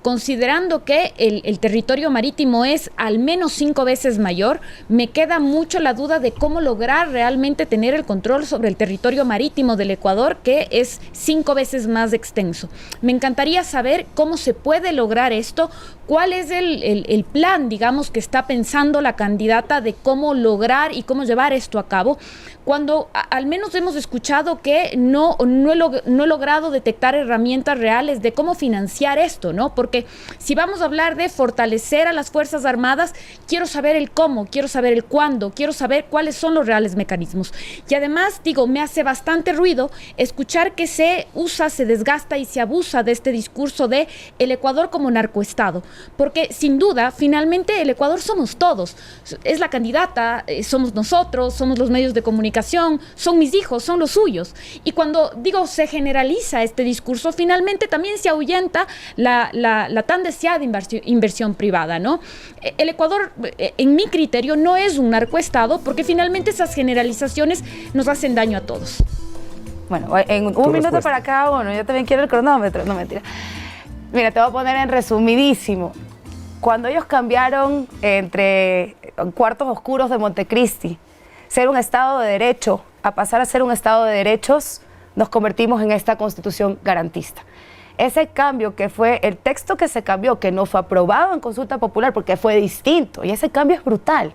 F: Considerando que el territorio marítimo es al menos 5 veces mayor, me queda mucho la duda de cómo lograr realmente tener el control sobre el territorio marítimo del Ecuador, que es 5 veces más extenso. Me encantaría saber cómo se puede lograr esto, cuál es el plan, digamos, que está pensando la candidata de cómo lograr y cómo llevar esto a cabo, cuando al menos hemos escuchado que no he logrado detectar herramientas reales de cómo financiar esto, ¿no? Porque si vamos a hablar de fortalecer a las Fuerzas Armadas, quiero saber el cómo, quiero saber el cuándo, quiero saber cuáles son los reales mecanismos. Y además, digo, me hace bastante ruido escuchar que se usa, se desgasta y se abusa de este discurso de el Ecuador como narcoestado, porque sin duda, finalmente el Ecuador somos todos, es la candidata, somos nosotros, somos los medios de comunicación, son mis hijos, son los suyos, y cuando digo se generaliza este discurso, finalmente también se ahuyenta la tan deseada inversión privada, ¿no? El Ecuador, en mi criterio, no es un narcoestado, porque finalmente esas generalizaciones nos hacen daño a todos.
D: Bueno, en un minuto para cada uno, yo también quiero el cronómetro, no mentira. Mira, te voy a poner en resumidísimo. Cuando ellos cambiaron entre cuartos oscuros de Montecristi, ser un Estado de Derecho, a pasar a ser un Estado de Derechos, nos convertimos en esta Constitución garantista. Ese cambio que fue el texto que se cambió, que no fue aprobado en consulta popular porque fue distinto, y ese cambio es brutal.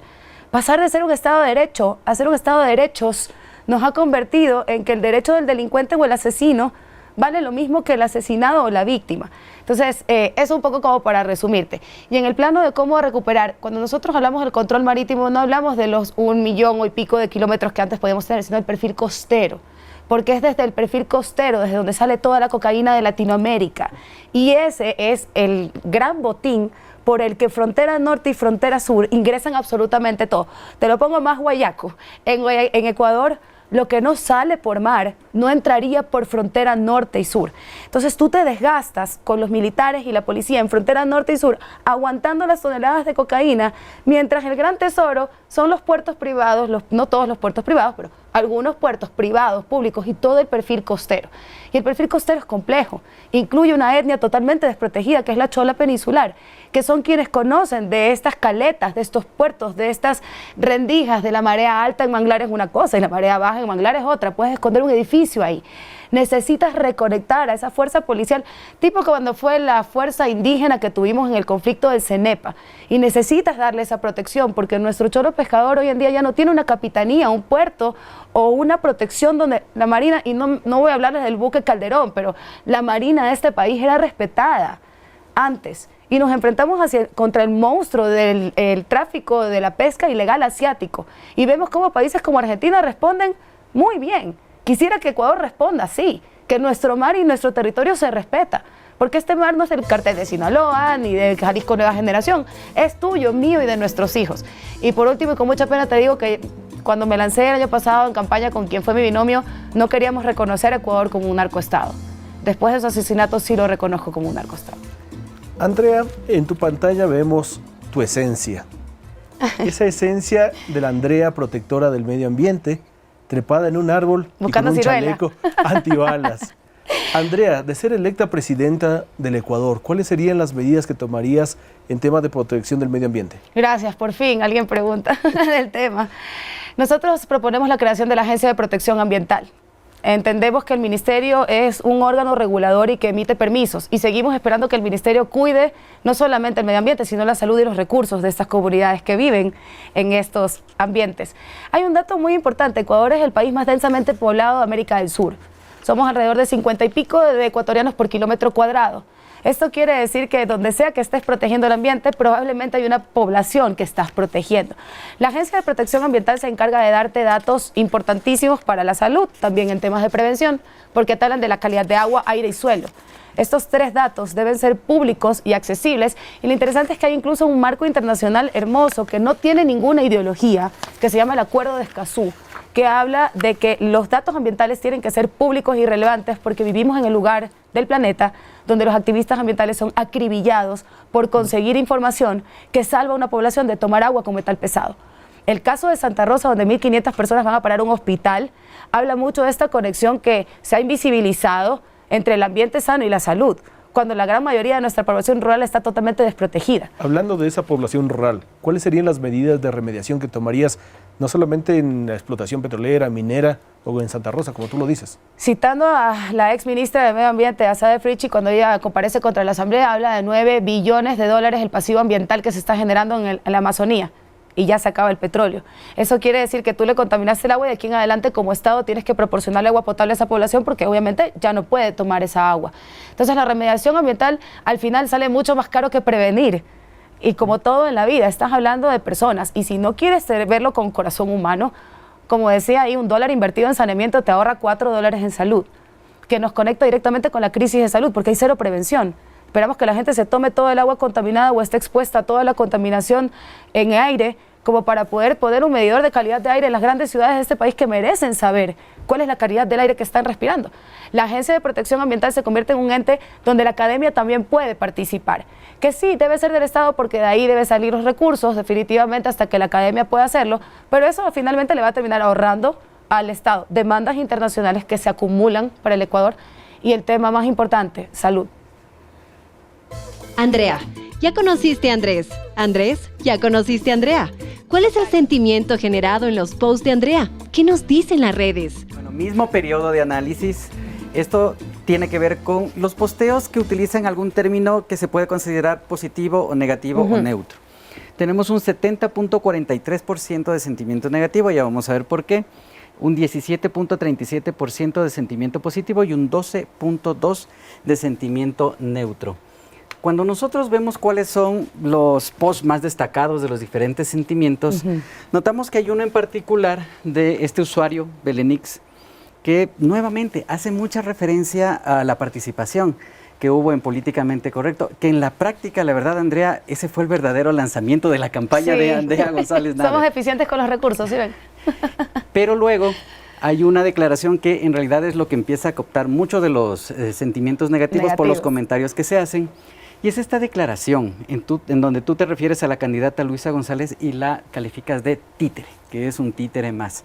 D: Pasar de ser un Estado de Derecho a ser un Estado de Derechos nos ha convertido en que el derecho del delincuente o el asesino vale lo mismo que el asesinado o la víctima. Entonces, eso un poco como para resumirte. Y en el plano de cómo recuperar, cuando nosotros hablamos del control marítimo, no hablamos de los 1 millón y pico de kilómetros que antes podíamos tener, sino del perfil costero. Porque es desde el perfil costero, desde donde sale toda la cocaína de Latinoamérica. Y ese es el gran botín por el que frontera norte y frontera sur ingresan absolutamente todo. Te lo pongo más guayaco. En Ecuador, lo que no sale por mar no entraría por frontera norte y sur. Entonces tú te desgastas con los militares y la policía en frontera norte y sur aguantando las toneladas de cocaína, mientras el gran tesoro son los puertos privados, no todos los puertos privados, pero algunos puertos privados, públicos y todo el perfil costero. Y el perfil costero es complejo, incluye una etnia totalmente desprotegida que es la chola peninsular, que son quienes conocen de estas caletas, de estos puertos, de estas rendijas. De la marea alta en Manglar es una cosa y la marea baja en Manglar es otra, puedes esconder un edificio ahí. Necesitas reconectar a esa fuerza policial, tipo cuando fue la fuerza indígena que tuvimos en el conflicto del Cenepa, y necesitas darle esa protección, porque nuestro choro pescador hoy en día ya no tiene una capitanía, un puerto o una protección donde la marina, y no voy a hablarles del buque Calderón, pero la marina de este país era respetada antes, y nos enfrentamos contra el monstruo del tráfico de la pesca ilegal asiático, y vemos cómo países como Argentina responden muy bien. Quisiera que Ecuador responda así, que nuestro mar y nuestro territorio se respeta, porque este mar no es del cartel de Sinaloa ni de Jalisco Nueva Generación, es tuyo, mío y de nuestros hijos. Y por último, y con mucha pena te digo que cuando me lancé el año pasado en campaña con quien fue mi binomio, no queríamos reconocer a Ecuador como un narcoestado. Después de esos asesinatos sí lo reconozco como un narcoestado.
C: Andrea, en tu pantalla vemos tu esencia. Esa esencia de la Andrea protectora del medio ambiente, trepada en un árbol
D: buscando
C: y con un
D: ciruela.
C: chaleco antibalas. Andrea, de ser electa presidenta del Ecuador, ¿cuáles serían las medidas que tomarías en temas de protección del medio ambiente?
D: Gracias, por fin alguien pregunta del tema. Nosotros proponemos la creación de la Agencia de Protección Ambiental. Entendemos que el Ministerio es un órgano regulador y que emite permisos, y seguimos esperando que el Ministerio cuide no solamente el medio ambiente, sino la salud y los recursos de estas comunidades que viven en estos ambientes. Hay un dato muy importante: Ecuador es el país más densamente poblado de América del Sur. Somos alrededor de 50 y pico de ecuatorianos por kilómetro cuadrado. Esto quiere decir que donde sea que estés protegiendo el ambiente, probablemente hay una población que estás protegiendo. La Agencia de Protección Ambiental se encarga de darte datos importantísimos para la salud, también en temas de prevención, porque te hablan de la calidad de agua, aire y suelo. Estos 3 datos deben ser públicos y accesibles, y lo interesante es que hay incluso un marco internacional hermoso que no tiene ninguna ideología, que se llama el Acuerdo de Escazú, que habla de que los datos ambientales tienen que ser públicos y relevantes porque vivimos en el lugar del planeta donde los activistas ambientales son acribillados por conseguir información que salva a una población de tomar agua con metal pesado. El caso de Santa Rosa, donde 1.500 personas van a parar a un hospital, habla mucho de esta conexión que se ha invisibilizado entre el ambiente sano y la salud, cuando la gran mayoría de nuestra población rural está totalmente desprotegida.
C: Hablando de esa población rural, ¿cuáles serían las medidas de remediación que tomarías, no solamente en la explotación petrolera, minera o en Santa Rosa, como tú lo dices?
D: Citando a la ex ministra de Medio Ambiente, Asade Frichi, cuando ella comparece contra la Asamblea, habla de 9 billones de dólares el pasivo ambiental que se está generando en la Amazonía. Y ya se acaba el petróleo. Eso quiere decir que tú le contaminaste el agua y de aquí en adelante como Estado tienes que proporcionarle agua potable a esa población porque obviamente ya no puede tomar esa agua. Entonces la remediación ambiental al final sale mucho más caro que prevenir. Y como todo en la vida, estás hablando de personas y si no quieres verlo con corazón humano, como decía ahí, $1 invertido en saneamiento te ahorra $4 en salud, que nos conecta directamente con la crisis de salud porque hay cero prevención. Esperamos que la gente se tome todo el agua contaminada o esté expuesta a toda la contaminación en aire como para poder poner un medidor de calidad de aire en las grandes ciudades de este país que merecen saber cuál es la calidad del aire que están respirando. La Agencia de Protección Ambiental se convierte en un ente donde la academia también puede participar, que sí, debe ser del Estado porque de ahí deben salir los recursos definitivamente hasta que la academia pueda hacerlo, pero eso finalmente le va a terminar ahorrando al Estado demandas internacionales que se acumulan para el Ecuador y el tema más importante, salud.
B: Andrea, ya conociste a Andrés. Andrés, ya conociste a Andrea. ¿Cuál es el sentimiento generado en los posts de Andrea? ¿Qué nos dicen las redes?
E: Bueno, mismo periodo de análisis. Esto tiene que ver con los posteos que utilizan algún término que se puede considerar positivo o negativo o neutro. Tenemos un 70.43% de sentimiento negativo, ya vamos a ver por qué. Un 17.37% de sentimiento positivo y un 12.2% de sentimiento neutro. Cuando nosotros vemos cuáles son los posts más destacados de los diferentes sentimientos, notamos que hay uno en particular de este usuario, Belenix, que nuevamente hace mucha referencia a la participación que hubo en Políticamente Correcto, que en la práctica, la verdad, Andrea, ese fue el verdadero lanzamiento de la campaña de Andrea González Nader.
D: Somos eficientes con los recursos, ¿sí ven?
E: Pero luego hay una declaración que en realidad es lo que empieza a cooptar mucho de los sentimientos negativos por los comentarios que se hacen. Y es esta declaración en donde tú te refieres a la candidata Luisa González y la calificas de títere, que es un títere más.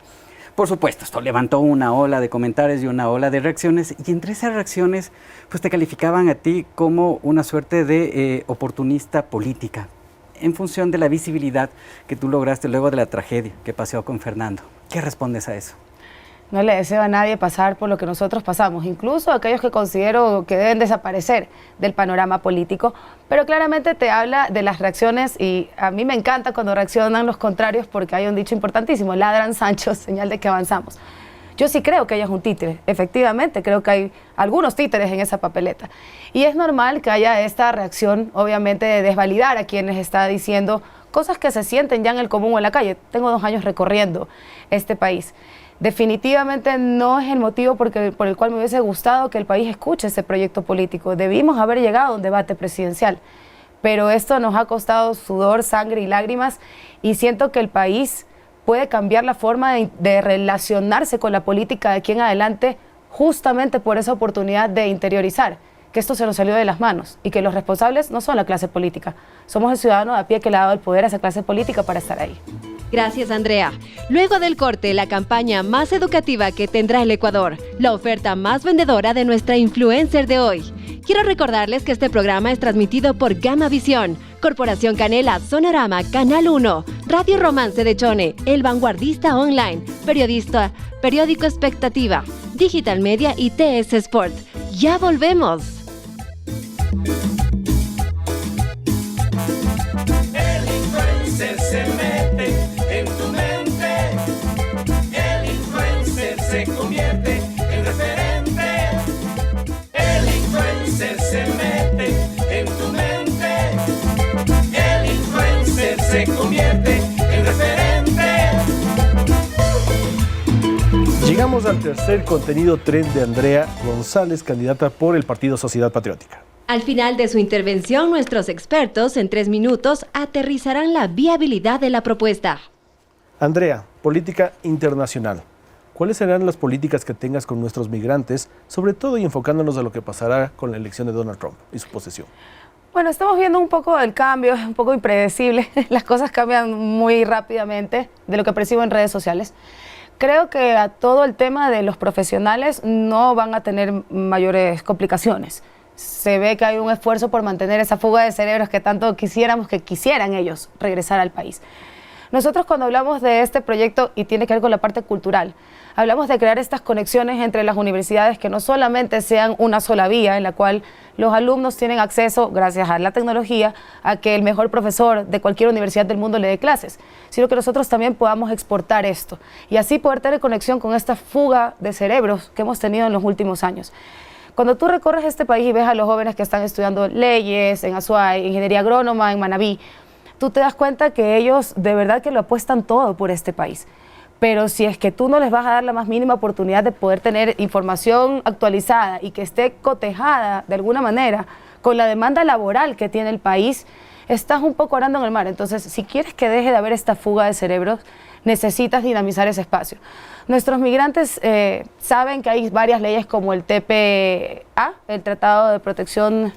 E: Por supuesto, esto levantó una ola de comentarios y una ola de reacciones, y entre esas reacciones pues te calificaban a ti como una suerte de oportunista política, en función de la visibilidad que tú lograste luego de la tragedia que pasó con Fernando. ¿Qué respondes a eso?
D: No le deseo a nadie pasar por lo que nosotros pasamos, incluso aquellos que considero que deben desaparecer del panorama político, pero claramente te habla de las reacciones y a mí me encanta cuando reaccionan los contrarios porque hay un dicho importantísimo, ladran Sancho, señal de que avanzamos. Yo sí creo que ella es un títere, efectivamente, creo que hay algunos títeres en esa papeleta. Y es normal que haya esta reacción, obviamente, de desvalidar a quienes está diciendo cosas que se sienten ya en el común o en la calle. Tengo 2 años recorriendo este país. Definitivamente no es el motivo por el cual me hubiese gustado que el país escuche ese proyecto político. Debimos haber llegado a un debate presidencial, pero esto nos ha costado sudor, sangre y lágrimas, y siento que el país puede cambiar la forma de relacionarse con la política de aquí en adelante justamente por esa oportunidad de interiorizar que esto se nos salió de las manos y que los responsables no son la clase política, somos el ciudadano de a pie que le ha dado el poder a esa clase política para estar ahí.
B: Gracias, Andrea. Luego del corte, la campaña más educativa que tendrá el Ecuador, la oferta más vendedora de nuestra influencer de hoy. Quiero recordarles que este programa es transmitido por Gama Visión, Corporación Canela, Sonorama, Canal 1, Radio Romance de Chone, El Vanguardista Online, Periódico Expectativa, Digital Media y TS Sport. ¡Ya volvemos!
A: El influencer se mete en tu mente. El influencer se convierte en referente. El influencer se mete
C: Llegamos al tercer contenido tren de Andrea González, candidata por el Partido Sociedad Patriótica.
B: Al final de su intervención, nuestros expertos en 3 minutos aterrizarán la viabilidad de la propuesta.
C: Andrea, política internacional. ¿Cuáles serán las políticas que tengas con nuestros migrantes, sobre todo y enfocándonos a lo que pasará con la elección de Donald Trump y su posesión?
D: Bueno, estamos viendo un poco el cambio, es un poco impredecible. Las cosas cambian muy rápidamente de lo que percibo en redes sociales. Creo que a todo el tema de los profesionales no van a tener mayores complicaciones. Se ve que hay un esfuerzo por mantener esa fuga de cerebros que tanto quisiéramos que quisieran ellos regresar al país. Nosotros cuando hablamos de este proyecto, y tiene que ver con la parte cultural, hablamos de crear estas conexiones entre las universidades que no solamente sean una sola vía en la cual los alumnos tienen acceso, gracias a la tecnología, a que el mejor profesor de cualquier universidad del mundo le dé clases, sino que nosotros también podamos exportar esto y así poder tener conexión con esta fuga de cerebros que hemos tenido en los últimos años. Cuando tú recorres este país y ves a los jóvenes que están estudiando leyes en Azuay, ingeniería agrónoma en Manabí, tú te das cuenta que ellos de verdad que lo apuestan todo por este país. Pero si es que tú no les vas a dar la más mínima oportunidad de poder tener información actualizada y que esté cotejada de alguna manera con la demanda laboral que tiene el país, estás un poco orando en el mar. Entonces, si quieres que deje de haber esta fuga de cerebros, necesitas dinamizar ese espacio. Nuestros migrantes saben que hay varias leyes como el TPA, el Tratado de Protección,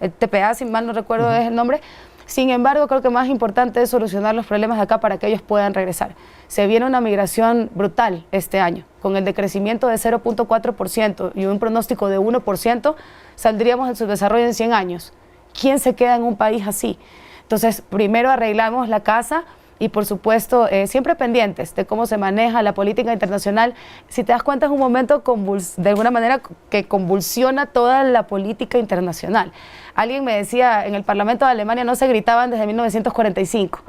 D: el TPA, si mal no recuerdo es el nombre. Sin embargo, creo que más importante es solucionar los problemas de acá para que ellos puedan regresar. Se viene una migración brutal este año. Con el decrecimiento de 0.4% y un pronóstico de 1%, saldríamos del subdesarrollo en 100 años. ¿Quién se queda en un país así? Entonces, primero arreglamos la casa y, por supuesto, siempre pendientes de cómo se maneja la política internacional. Si te das cuenta, es un momento de alguna manera que convulsiona toda la política internacional. Alguien me decía, en el Parlamento de Alemania no se gritaban desde 1945.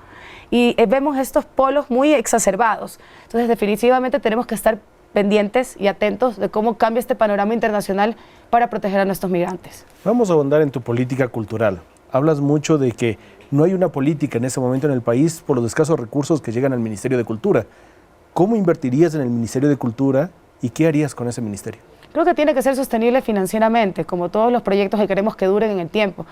D: Y vemos estos polos muy exacerbados. Entonces, definitivamente tenemos que estar pendientes y atentos de cómo cambia este panorama internacional para proteger a nuestros migrantes.
C: Vamos a ahondar en tu política cultural. Hablas mucho de que no hay una política en ese momento en el país por los escasos recursos que llegan al Ministerio de Cultura. ¿Cómo invertirías en el Ministerio de Cultura y qué harías con ese ministerio?
D: Creo que tiene que ser sostenible financieramente, como todos los proyectos que queremos que duren en el tiempo.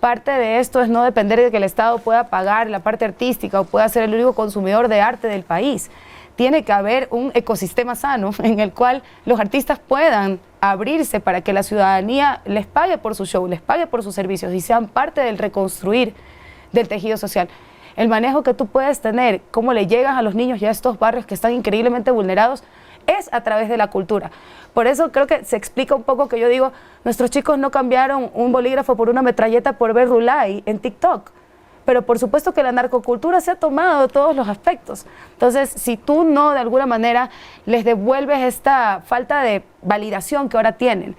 D: Parte de esto es no depender de que el Estado pueda pagar la parte artística o pueda ser el único consumidor de arte del país. Tiene que haber un ecosistema sano en el cual los artistas puedan abrirse para que la ciudadanía les pague por su show, les pague por sus servicios y sean parte del reconstruir del tejido social. El manejo que tú puedes tener, cómo le llegas a los niños y a estos barrios que están increíblemente vulnerados, es a través de la cultura. Por eso creo que se explica un poco que yo digo, nuestros chicos no cambiaron un bolígrafo por una metralleta por ver Rulay en TikTok. Pero por supuesto que la narcocultura se ha tomado de todos los aspectos. Entonces, si tú no de alguna manera les devuelves esta falta de validación que ahora tienen.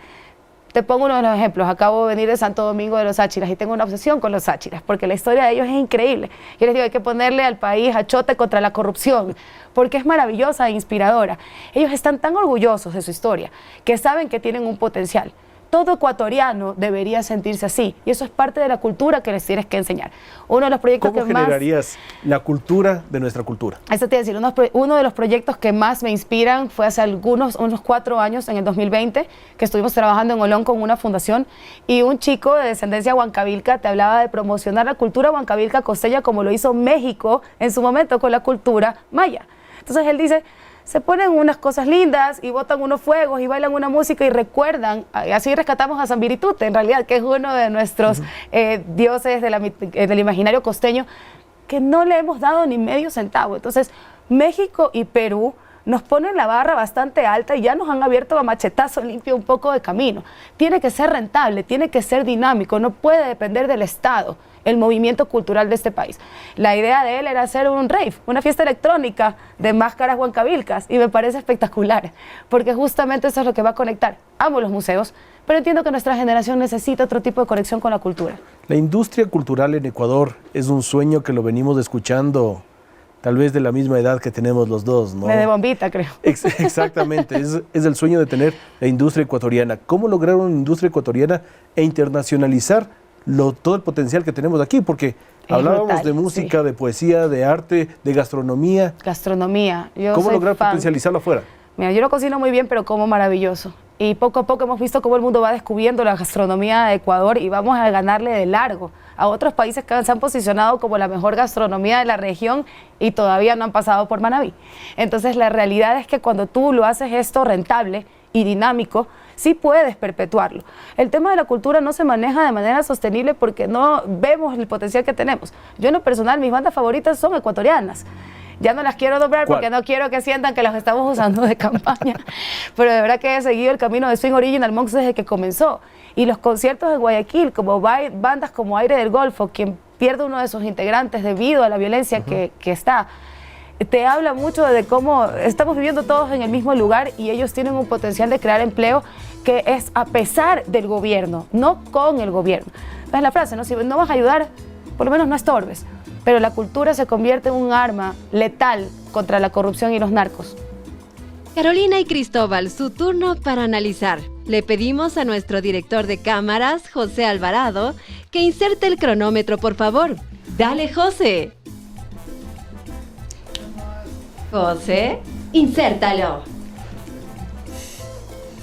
D: Te pongo uno de los ejemplos. Acabo de venir de Santo Domingo de los Sáchiras y tengo una obsesión con los Sáchiras porque la historia de ellos es increíble. Yo les digo, hay que ponerle al país achote contra la corrupción porque es maravillosa e inspiradora. Ellos están tan orgullosos de su historia que saben que tienen un potencial. Todo ecuatoriano debería sentirse así y eso es parte de la cultura que les tienes que enseñar. Uno de los proyectos
C: ¿Cómo generarías la cultura de nuestra cultura?
D: Eso te iba a decir, uno de los proyectos que más me inspiran fue hace unos 4 años, en el 2020, que estuvimos trabajando en Olón con una fundación y un chico de descendencia huancavilca te hablaba de promocionar la cultura huancavilca costeña como lo hizo México en su momento con la cultura maya. Entonces él dice, se ponen unas cosas lindas y botan unos fuegos y bailan una música y recuerdan, así rescatamos a San Viritute, en realidad, que es uno de nuestros dioses del imaginario costeño, que no le hemos dado ni medio centavo. Entonces, México y Perú nos ponen la barra bastante alta y ya nos han abierto a machetazo limpio un poco de camino. Tiene que ser rentable, tiene que ser dinámico, no puede depender del Estado el movimiento cultural de este país. La idea de él era hacer un rave, una fiesta electrónica de máscaras huancavilcas y me parece espectacular, porque justamente eso es lo que va a conectar. Amo los museos, pero entiendo que nuestra generación necesita otro tipo de conexión con la cultura.
C: La industria cultural en Ecuador es un sueño que lo venimos escuchando tal vez de la misma edad que tenemos los dos, ¿no?
D: De bombita, creo.
C: Exactamente, es el sueño de tener la industria ecuatoriana. ¿Cómo lograr una industria ecuatoriana e internacionalizar todo el potencial que tenemos aquí? Porque hablábamos brutal, de música, sí, de poesía, de arte, de gastronomía.
D: Gastronomía.
C: ¿Cómo lograr potencializarlo afuera?
D: Mira, yo no cocino muy bien, pero como maravilloso. Y poco a poco hemos visto cómo el mundo va descubriendo la gastronomía de Ecuador y vamos a ganarle de largo a otros países que se han posicionado como la mejor gastronomía de la región y todavía no han pasado por Manabí. Entonces la realidad es que cuando tú lo haces esto rentable y dinámico, sí puedes perpetuarlo. El tema de la cultura no se maneja de manera sostenible porque no vemos el potencial que tenemos. Yo en lo personal, mis bandas favoritas son ecuatorianas. Ya no las quiero nombrar porque no quiero que sientan que las estamos usando de campaña, pero de verdad que he seguido el camino de Swing Original Monks desde que comenzó. Y los conciertos de Guayaquil, como bandas como Aire del Golfo, quien pierde uno de sus integrantes debido a la violencia que está, te habla mucho de cómo estamos viviendo todos en el mismo lugar y ellos tienen un potencial de crear empleo que es a pesar del gobierno, no con el gobierno. Es la frase, ¿no? Si no vas a ayudar, por lo menos no estorbes. Pero la cultura se convierte en un arma letal contra la corrupción y los narcos.
B: Carolina y Cristóbal, su turno para analizar. Le pedimos a nuestro director de cámaras, José Alvarado, que inserte el cronómetro, por favor. Dale, José. José, insértalo.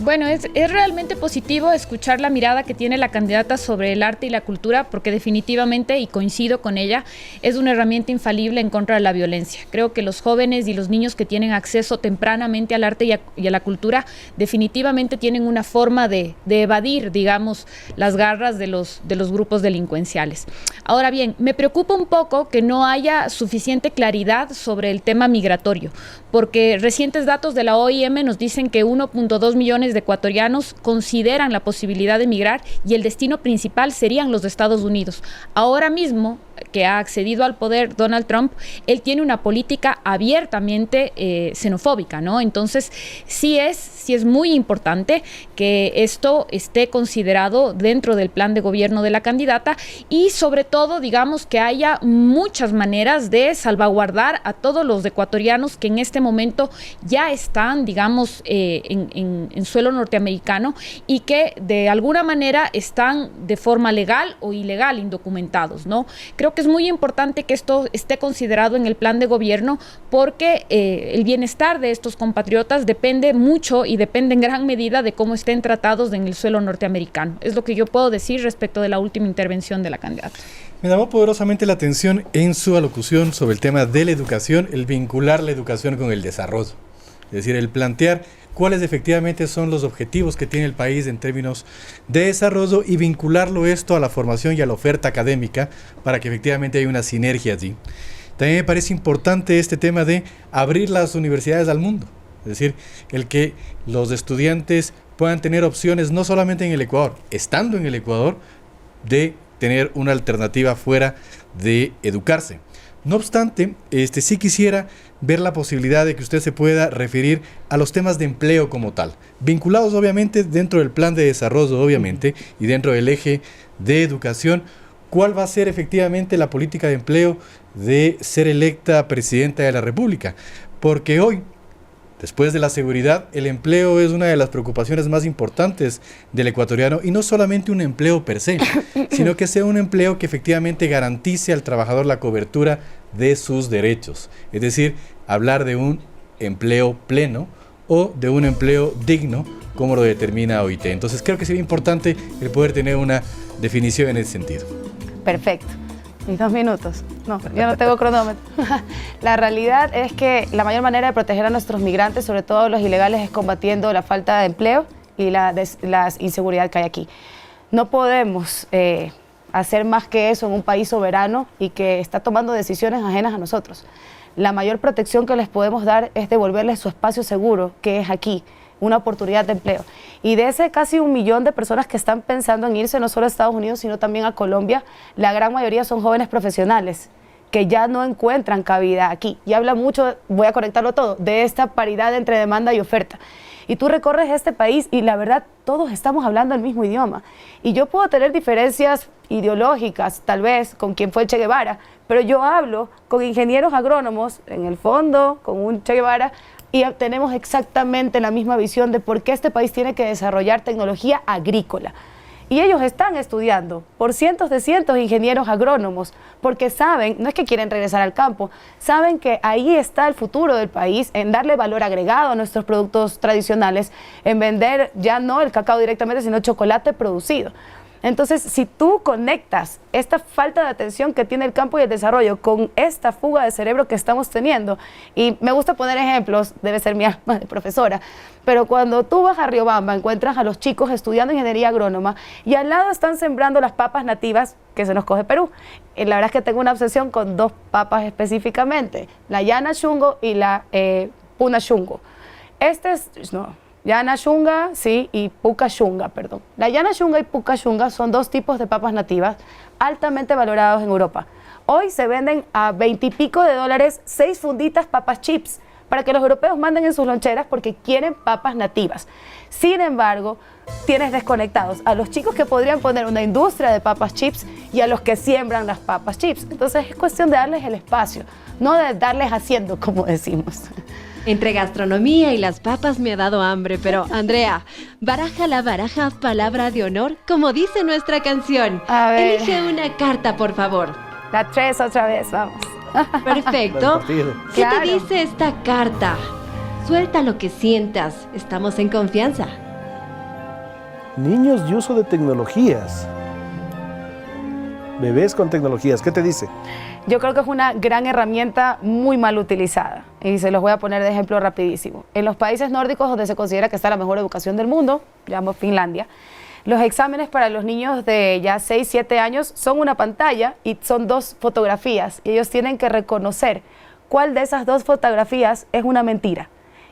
F: Bueno, es realmente positivo escuchar la mirada que tiene la candidata sobre el arte y la cultura, porque definitivamente, y coincido con ella, es una herramienta infalible en contra de la violencia. Creo que los jóvenes y los niños que tienen acceso tempranamente al arte y a la cultura definitivamente tienen una forma de evadir, digamos, las garras de los grupos delincuenciales. Ahora bien, me preocupa un poco que no haya suficiente claridad sobre el tema migratorio, porque recientes datos de la OIM nos dicen que 1.2 millones de ecuatorianos consideran la posibilidad de emigrar y el destino principal serían los Estados Unidos. Ahora mismo, que ha accedido al poder Donald Trump, él tiene una política abiertamente xenofóbica, ¿no? Entonces, sí es muy importante que esto esté considerado dentro del plan de gobierno de la candidata y sobre todo, digamos, que haya muchas maneras de salvaguardar a todos los ecuatorianos que en este momento ya están, digamos, en suelo norteamericano y que de alguna manera están de forma legal o ilegal indocumentados, ¿no? Creo que es muy importante que esto esté considerado en el plan de gobierno porque el bienestar de estos compatriotas depende mucho y depende en gran medida de cómo estén tratados en el suelo norteamericano. Es lo que yo puedo decir respecto de la última intervención de la candidata.
G: Me llamó poderosamente la atención en su alocución sobre el tema de la educación, el vincular la educación con el desarrollo. Es decir, el plantear cuáles efectivamente son los objetivos que tiene el país en términos de desarrollo y vincularlo esto a la formación y a la oferta académica para que efectivamente haya una sinergia allí. También me parece importante este tema de abrir las universidades al mundo, es decir, el que los estudiantes puedan tener opciones no solamente en el Ecuador, estando en el Ecuador, de tener una alternativa fuera de educarse. No obstante, sí quisiera ver la posibilidad de que usted se pueda referir a los temas de empleo como tal, vinculados obviamente dentro del plan de desarrollo, obviamente, y dentro del eje de educación. ¿Cuál va a ser efectivamente la política de empleo de ser electa presidenta de la República? Porque hoy, después de la seguridad, el empleo es una de las preocupaciones más importantes del ecuatoriano, y no solamente un empleo per se, sino que sea un empleo que efectivamente garantice al trabajador la cobertura de sus derechos. Es decir, hablar de un empleo pleno o de un empleo digno, como lo determina OIT. Entonces creo que sería importante el poder tener una definición en ese sentido.
D: Perfecto. Mis 2 minutos. No, yo no tengo cronómetro. La realidad es que la mayor manera de proteger a nuestros migrantes, sobre todo los ilegales, es combatiendo la falta de empleo y la inseguridad que hay aquí. No podemos hacer más que eso en un país soberano y que está tomando decisiones ajenas a nosotros. La mayor protección que les podemos dar es devolverles su espacio seguro, que es aquí, una oportunidad de empleo. Y de ese casi 1 millón de personas que están pensando en irse no solo a Estados Unidos, sino también a Colombia, la gran mayoría son jóvenes profesionales que ya no encuentran cabida aquí. Y habla mucho, voy a conectarlo todo, de esta paridad entre demanda y oferta. Y tú recorres este país y la verdad todos estamos hablando el mismo idioma. Y yo puedo tener diferencias ideológicas, tal vez, con quien fue el Che Guevara, pero yo hablo con ingenieros agrónomos, en el fondo, con un Che Guevara, y tenemos exactamente la misma visión de por qué este país tiene que desarrollar tecnología agrícola. Y ellos están estudiando por cientos de ingenieros agrónomos, porque saben, no es que quieren regresar al campo, saben que ahí está el futuro del país, en darle valor agregado a nuestros productos tradicionales, en vender ya no el cacao directamente, sino chocolate producido. Entonces, si tú conectas esta falta de atención que tiene el campo y el desarrollo con esta fuga de cerebro que estamos teniendo, y me gusta poner ejemplos, debe ser mi alma de profesora, pero cuando tú vas a Riobamba encuentras a los chicos estudiando ingeniería agrónoma y al lado están sembrando las papas nativas que se nos coge Perú. Y la verdad es que tengo una obsesión con 2 papas específicamente, la llana chungo y la puna chungo. Llana Xunga, sí, y Puca Xunga, perdón. La Llana Xunga y Puca Xunga son 2 tipos de papas nativas altamente valorados en Europa. Hoy se venden a $20 y pico 6 funditas papas chips para que los europeos manden en sus loncheras porque quieren papas nativas. Sin embargo, tienes desconectados a los chicos que podrían poner una industria de papas chips y a los que siembran las papas chips. Entonces es cuestión de darles el espacio, no de darles haciendo, como decimos.
B: Entre gastronomía y las papas me ha dado hambre, pero Andrea, baraja la baraja, palabra de honor, como dice nuestra canción.
D: A ver.
B: Elige una carta, por favor.
D: La 3 otra vez, vamos.
B: Perfecto. ¿Qué
D: Claro.
B: te dice esta carta? Suelta lo que sientas, estamos en confianza.
C: Niños y uso de tecnologías. Bebés con tecnologías, ¿qué te dice?
D: Yo creo que es una gran herramienta muy mal utilizada y se los voy a poner de ejemplo rapidísimo. En los países nórdicos donde se considera que está la mejor educación del mundo, llamamos Finlandia, los exámenes para los niños de ya 6, 7 años son una pantalla y son 2 fotografías y ellos tienen que reconocer cuál de esas 2 fotografías es una mentira.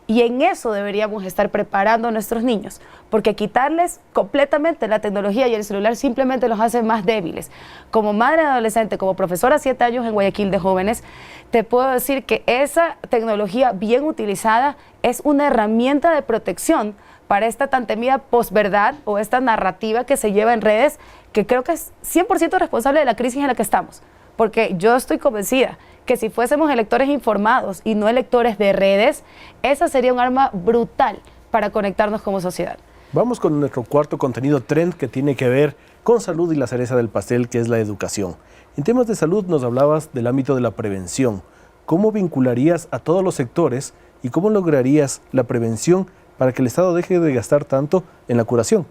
D: Y en eso deberíamos estar preparando a nuestros niños, porque quitarles completamente la tecnología y el celular simplemente los hace más débiles. Como madre adolescente, como profesora 7 años en Guayaquil de jóvenes, te puedo decir que esa tecnología bien utilizada es una herramienta de protección para esta tan temida posverdad o esta narrativa que se lleva en redes, que creo que es 100% responsable de la crisis en la que estamos. Porque yo estoy convencida que si fuésemos electores informados y no electores de redes, esa sería un arma brutal para conectarnos como sociedad.
C: Vamos con nuestro cuarto contenido trend que tiene que ver con salud y la cereza del pastel, que es la educación. En temas de salud nos hablabas del ámbito de la prevención. ¿Cómo vincularías a todos los sectores y cómo lograrías la prevención para que el Estado deje de gastar tanto en la curación?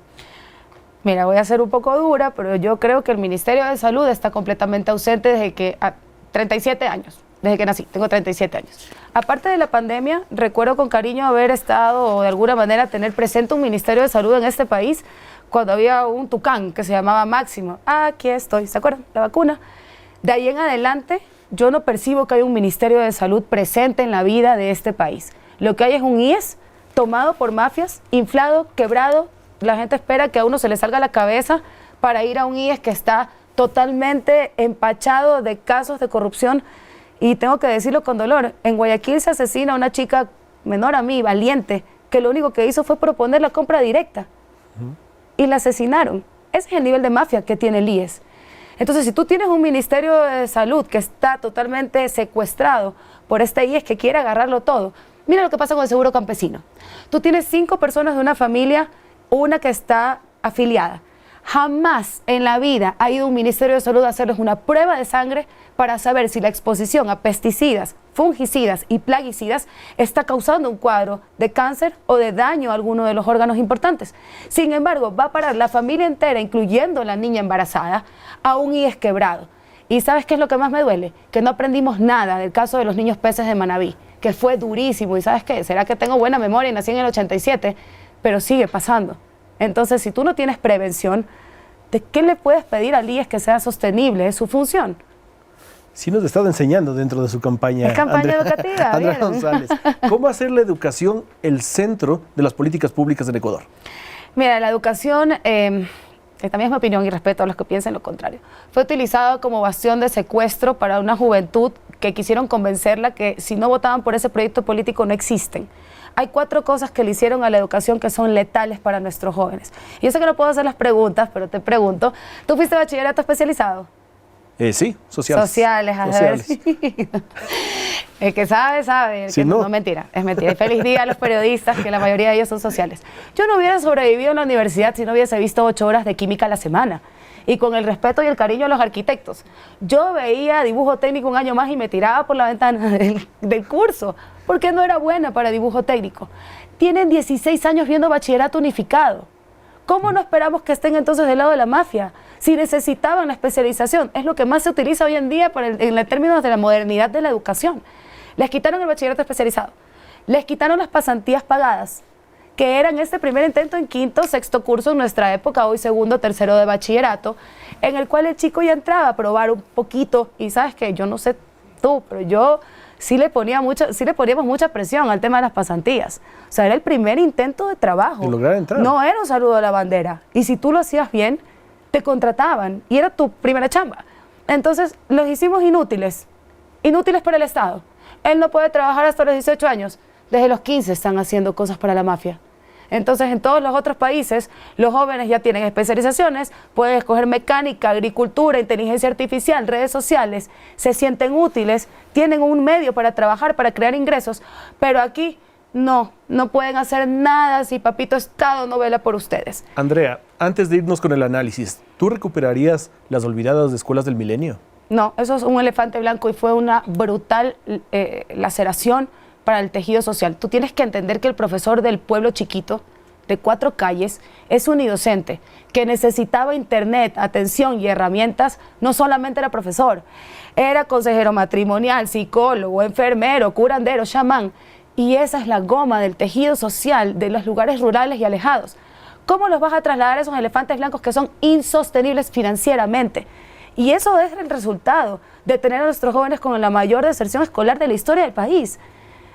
D: Mira, voy a ser un poco dura, pero yo creo que el Ministerio de Salud está completamente ausente desde que 37 años, desde que nací, tengo 37 años. Aparte de la pandemia, recuerdo con cariño haber estado, o de alguna manera tener presente un Ministerio de Salud en este país, cuando había un tucán que se llamaba Máximo. Aquí estoy, ¿se acuerdan? La vacuna. De ahí en adelante, yo no percibo que haya un Ministerio de Salud presente en la vida de este país. Lo que hay es un IES tomado por mafias, inflado, quebrado. La gente espera que a uno se le salga la cabeza para ir a un IES que está totalmente empachado de casos de corrupción. Y tengo que decirlo con dolor, en Guayaquil se asesina a una chica menor a mí, valiente, que lo único que hizo fue proponer la compra directa. Y la asesinaron. Ese es el nivel de mafia que tiene el IES. Entonces, si tú tienes un Ministerio de Salud que está totalmente secuestrado por este IES que quiere agarrarlo todo, mira lo que pasa con el seguro campesino. Tú tienes 5 personas de una familia, una que está afiliada. Jamás en la vida ha ido un Ministerio de Salud a hacerles una prueba de sangre para saber si la exposición a pesticidas, fungicidas y plaguicidas está causando un cuadro de cáncer o de daño a alguno de los órganos importantes. Sin embargo, va a parar la familia entera, incluyendo la niña embarazada, a un IES quebrado. ¿Y sabes qué es lo que más me duele? Que no aprendimos nada del caso de los niños peces de Manabí, que fue durísimo. ¿Y sabes qué? ¿Será que tengo buena memoria y nací en el 87? Pero sigue pasando. Entonces, si tú no tienes prevención, ¿de qué le puedes pedir al IES que sea sostenible? Es su función.
C: Sí nos ha estado enseñando dentro de su campaña.
D: Es campaña educativa.
C: Andrea
D: ¿vieron?
C: González, ¿cómo hacer la educación el centro de las políticas públicas en Ecuador?
D: Mira, la educación, también es mi opinión y respeto a los que piensen lo contrario, fue utilizada como bastión de secuestro para una juventud que quisieron convencerla que si no votaban por ese proyecto político no existen. Hay 4 cosas que le hicieron a la educación que son letales para nuestros jóvenes. Yo sé que no puedo hacer las preguntas, pero te pregunto, ¿tú fuiste bachillerato especializado?
C: Sí, sociales.
D: Sociales, a ver. El que sabe, sabe. El
C: Si
D: que
C: no.
D: no, mentira, es mentira. Y feliz día a los periodistas, que la mayoría de ellos son sociales. Yo no hubiera sobrevivido en la universidad si no hubiese visto 8 horas de química a la semana. Y con el respeto y el cariño a los arquitectos. Yo veía dibujo técnico un año más y me tiraba por la ventana del curso, porque no era buena para dibujo técnico. Tienen 16 años viendo bachillerato unificado. ¿Cómo no esperamos que estén entonces del lado de la mafia? Si necesitaban la especialización, es lo que más se utiliza hoy en día en términos de la modernidad de la educación. Les quitaron el bachillerato especializado, les quitaron las pasantías pagadas, que eran este primer intento en quinto, sexto curso en nuestra época, hoy segundo, tercero de bachillerato, en el cual el chico ya entraba a probar un poquito, y sabes que yo no sé tú, pero yo sí le poníamos mucha presión al tema de las pasantías. O sea, era el primer intento de trabajo.
C: De lograr entrar.
D: No era un saludo a la bandera. Y si tú lo hacías bien, te contrataban y era tu primera chamba. Entonces, los hicimos inútiles para el Estado. Él no puede trabajar hasta los 18 años. Desde los 15 están haciendo cosas para la mafia. Entonces, en todos los otros países, los jóvenes ya tienen especializaciones, pueden escoger mecánica, agricultura, inteligencia artificial, redes sociales, se sienten útiles, tienen un medio para trabajar, para crear ingresos, pero aquí no pueden hacer nada si Papito Estado no vela por ustedes.
C: Andrea, antes de irnos con el análisis, ¿tú recuperarías las olvidadas de escuelas del milenio?
D: No, eso es un elefante blanco y fue una brutal laceración para el tejido social. Tú tienes que entender que el profesor del pueblo chiquito, de 4 calles, es unidocente, que necesitaba internet, atención y herramientas. No solamente era profesor, era consejero matrimonial, psicólogo, enfermero, curandero, chamán. Y esa es la goma del tejido social de los lugares rurales y alejados. ¿Cómo los vas a trasladar a esos elefantes blancos que son insostenibles financieramente? Y eso es el resultado de tener a nuestros jóvenes con la mayor deserción escolar de la historia del país.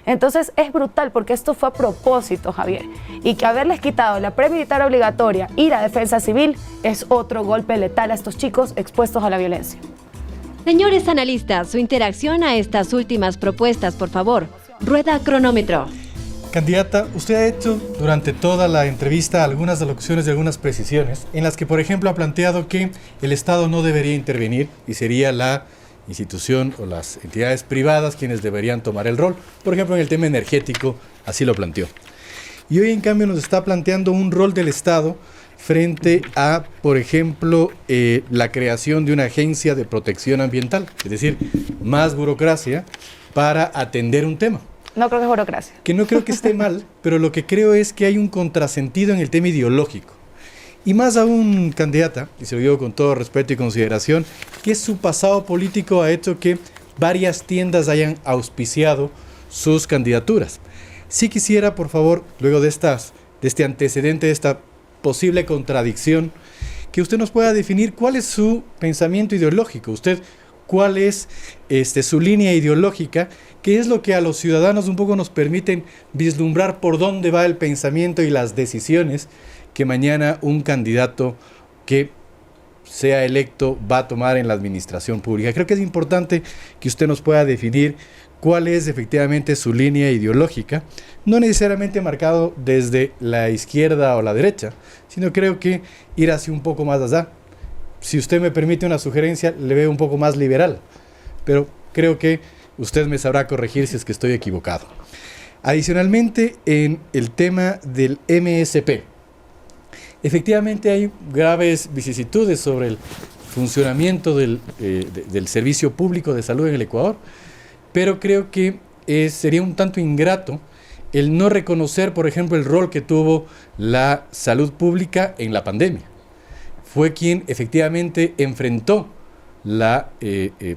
D: Entonces es brutal porque esto fue a propósito, Javier, y que haberles quitado la premilitar obligatoria y la defensa civil es otro golpe letal a estos chicos expuestos a la violencia.
B: Señores analistas, su interacción a estas últimas propuestas, por favor. Rueda cronómetro.
G: Candidata, usted ha hecho durante toda la entrevista algunas alocuciones y algunas precisiones en las que, por ejemplo, ha planteado que el Estado no debería intervenir y sería la institución o las entidades privadas quienes deberían tomar el rol. Por ejemplo, en el tema energético, así lo planteó. Y hoy, en cambio, nos está planteando un rol del Estado frente a, por ejemplo, la creación de una agencia de protección ambiental, es decir, más burocracia para atender un tema.
D: No creo que es burocracia.
G: Que no creo que esté mal, pero lo que creo es que hay un contrasentido en el tema ideológico. Y más aún, candidata, y se lo digo con todo respeto y consideración, que su pasado político ha hecho que varias tiendas hayan auspiciado sus candidaturas. Sí quisiera, por favor, luego de este antecedente, de esta posible contradicción, que usted nos pueda definir cuál es su pensamiento ideológico. Usted, cuál es su línea ideológica, qué es lo que a los ciudadanos un poco nos permiten vislumbrar por dónde va el pensamiento y las decisiones que mañana un candidato que sea electo va a tomar en la administración pública. Creo que es importante que usted nos pueda definir cuál es efectivamente su línea ideológica, no necesariamente marcado desde la izquierda o la derecha, sino creo que ir hacia un poco más allá. Si usted me permite una sugerencia, le veo un poco más liberal, pero creo que usted me sabrá corregir si es que estoy equivocado. Adicionalmente, en el tema del MSP, efectivamente hay graves vicisitudes sobre el funcionamiento del servicio público de salud en el Ecuador, pero creo que sería un tanto ingrato el no reconocer, por ejemplo, el rol que tuvo la salud pública en la pandemia. Fue quien efectivamente enfrentó la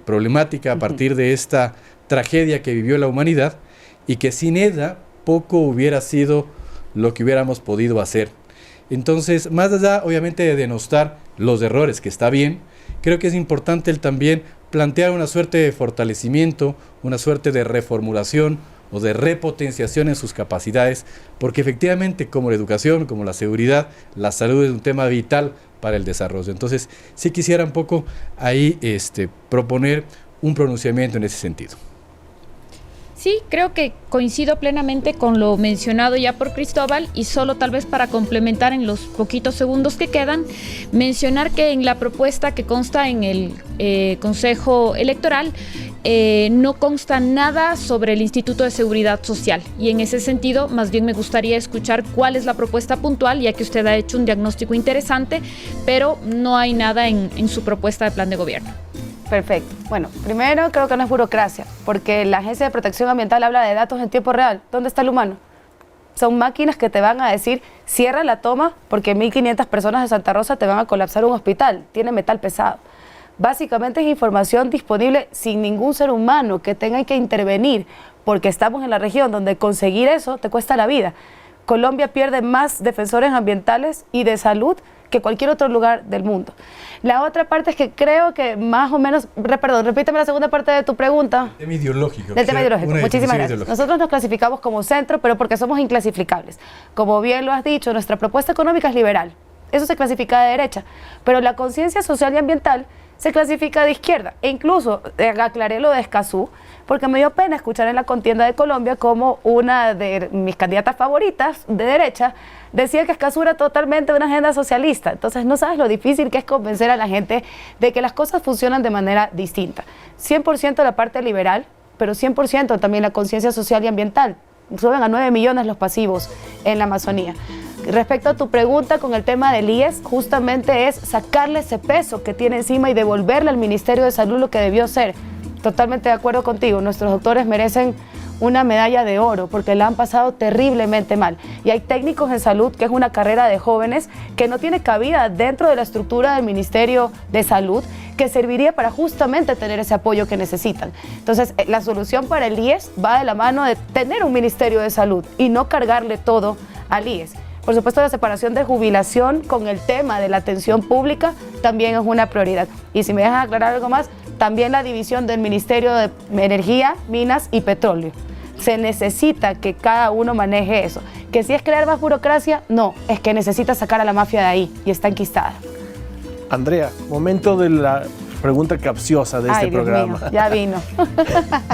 G: problemática a partir de esta tragedia que vivió la humanidad y que sin ella poco hubiera sido lo que hubiéramos podido hacer. Entonces, más allá, obviamente, de denostar los errores, que está bien, creo que es importante el también plantear una suerte de fortalecimiento, una suerte de reformulación o de repotenciación en sus capacidades, porque efectivamente, como la educación, como la seguridad, la salud es un tema vital para el desarrollo. Entonces, sí quisiera un poco ahí proponer un pronunciamiento en ese sentido.
F: Sí, creo que coincido plenamente con lo mencionado ya por Cristóbal, y solo tal vez para complementar en los poquitos segundos que quedan, mencionar que en la propuesta que consta en el Consejo Electoral no consta nada sobre el Instituto de Seguridad Social, y en ese sentido más bien me gustaría escuchar cuál es la propuesta puntual, ya que usted ha hecho un diagnóstico interesante, pero no hay nada en su propuesta de plan de gobierno.
D: Perfecto. Bueno, primero creo que no es burocracia, porque la Agencia de Protección Ambiental habla de datos en tiempo real. ¿Dónde está el humano? Son máquinas que te van a decir, cierra la toma porque 1.500 personas de Santa Rosa te van a colapsar un hospital, tiene metal pesado. Básicamente es información disponible sin ningún ser humano que tenga que intervenir, porque estamos en la región donde conseguir eso te cuesta la vida. Colombia pierde más defensores ambientales y de salud que cualquier otro lugar del mundo. La otra parte es que creo que más o menos, perdón, repíteme la segunda parte de tu pregunta.
G: El tema ideológico.
D: Del tema ideológico, muchísimas gracias. Nosotros nos clasificamos como centro, pero porque somos inclasificables. Como bien lo has dicho, nuestra propuesta económica es liberal. Eso se clasifica de derecha, pero la conciencia social y ambiental se clasifica de izquierda. E incluso aclaré lo de Escazú, porque me dio pena escuchar en la contienda de Colombia como una de mis candidatas favoritas de derecha decía que Escazú era totalmente una agenda socialista. Entonces no sabes lo difícil que es convencer a la gente de que las cosas funcionan de manera distinta. 100% la parte liberal, pero 100% también la conciencia social y ambiental. Suben a 9 millones los pasivos en la Amazonía. Respecto a tu pregunta con el tema del IES, justamente es sacarle ese peso que tiene encima y devolverle al Ministerio de Salud lo que debió ser. Totalmente de acuerdo contigo, nuestros doctores merecen una medalla de oro porque la han pasado terriblemente mal. Y hay técnicos en salud, que es una carrera de jóvenes, que no tiene cabida dentro de la estructura del Ministerio de Salud, que serviría para justamente tener ese apoyo que necesitan. Entonces, la solución para el IES va de la mano de tener un Ministerio de Salud y no cargarle todo al IES. Por supuesto, la separación de jubilación con el tema de la atención pública también es una prioridad. Y si me dejas aclarar algo más, también la división del Ministerio de Energía, Minas y Petróleo. Se necesita que cada uno maneje eso. Que si es crear más burocracia, no, es que necesita sacar a la mafia de ahí y está enquistada.
C: Andrea, momento de la pregunta capciosa de este programa.
D: Mío, ya vino.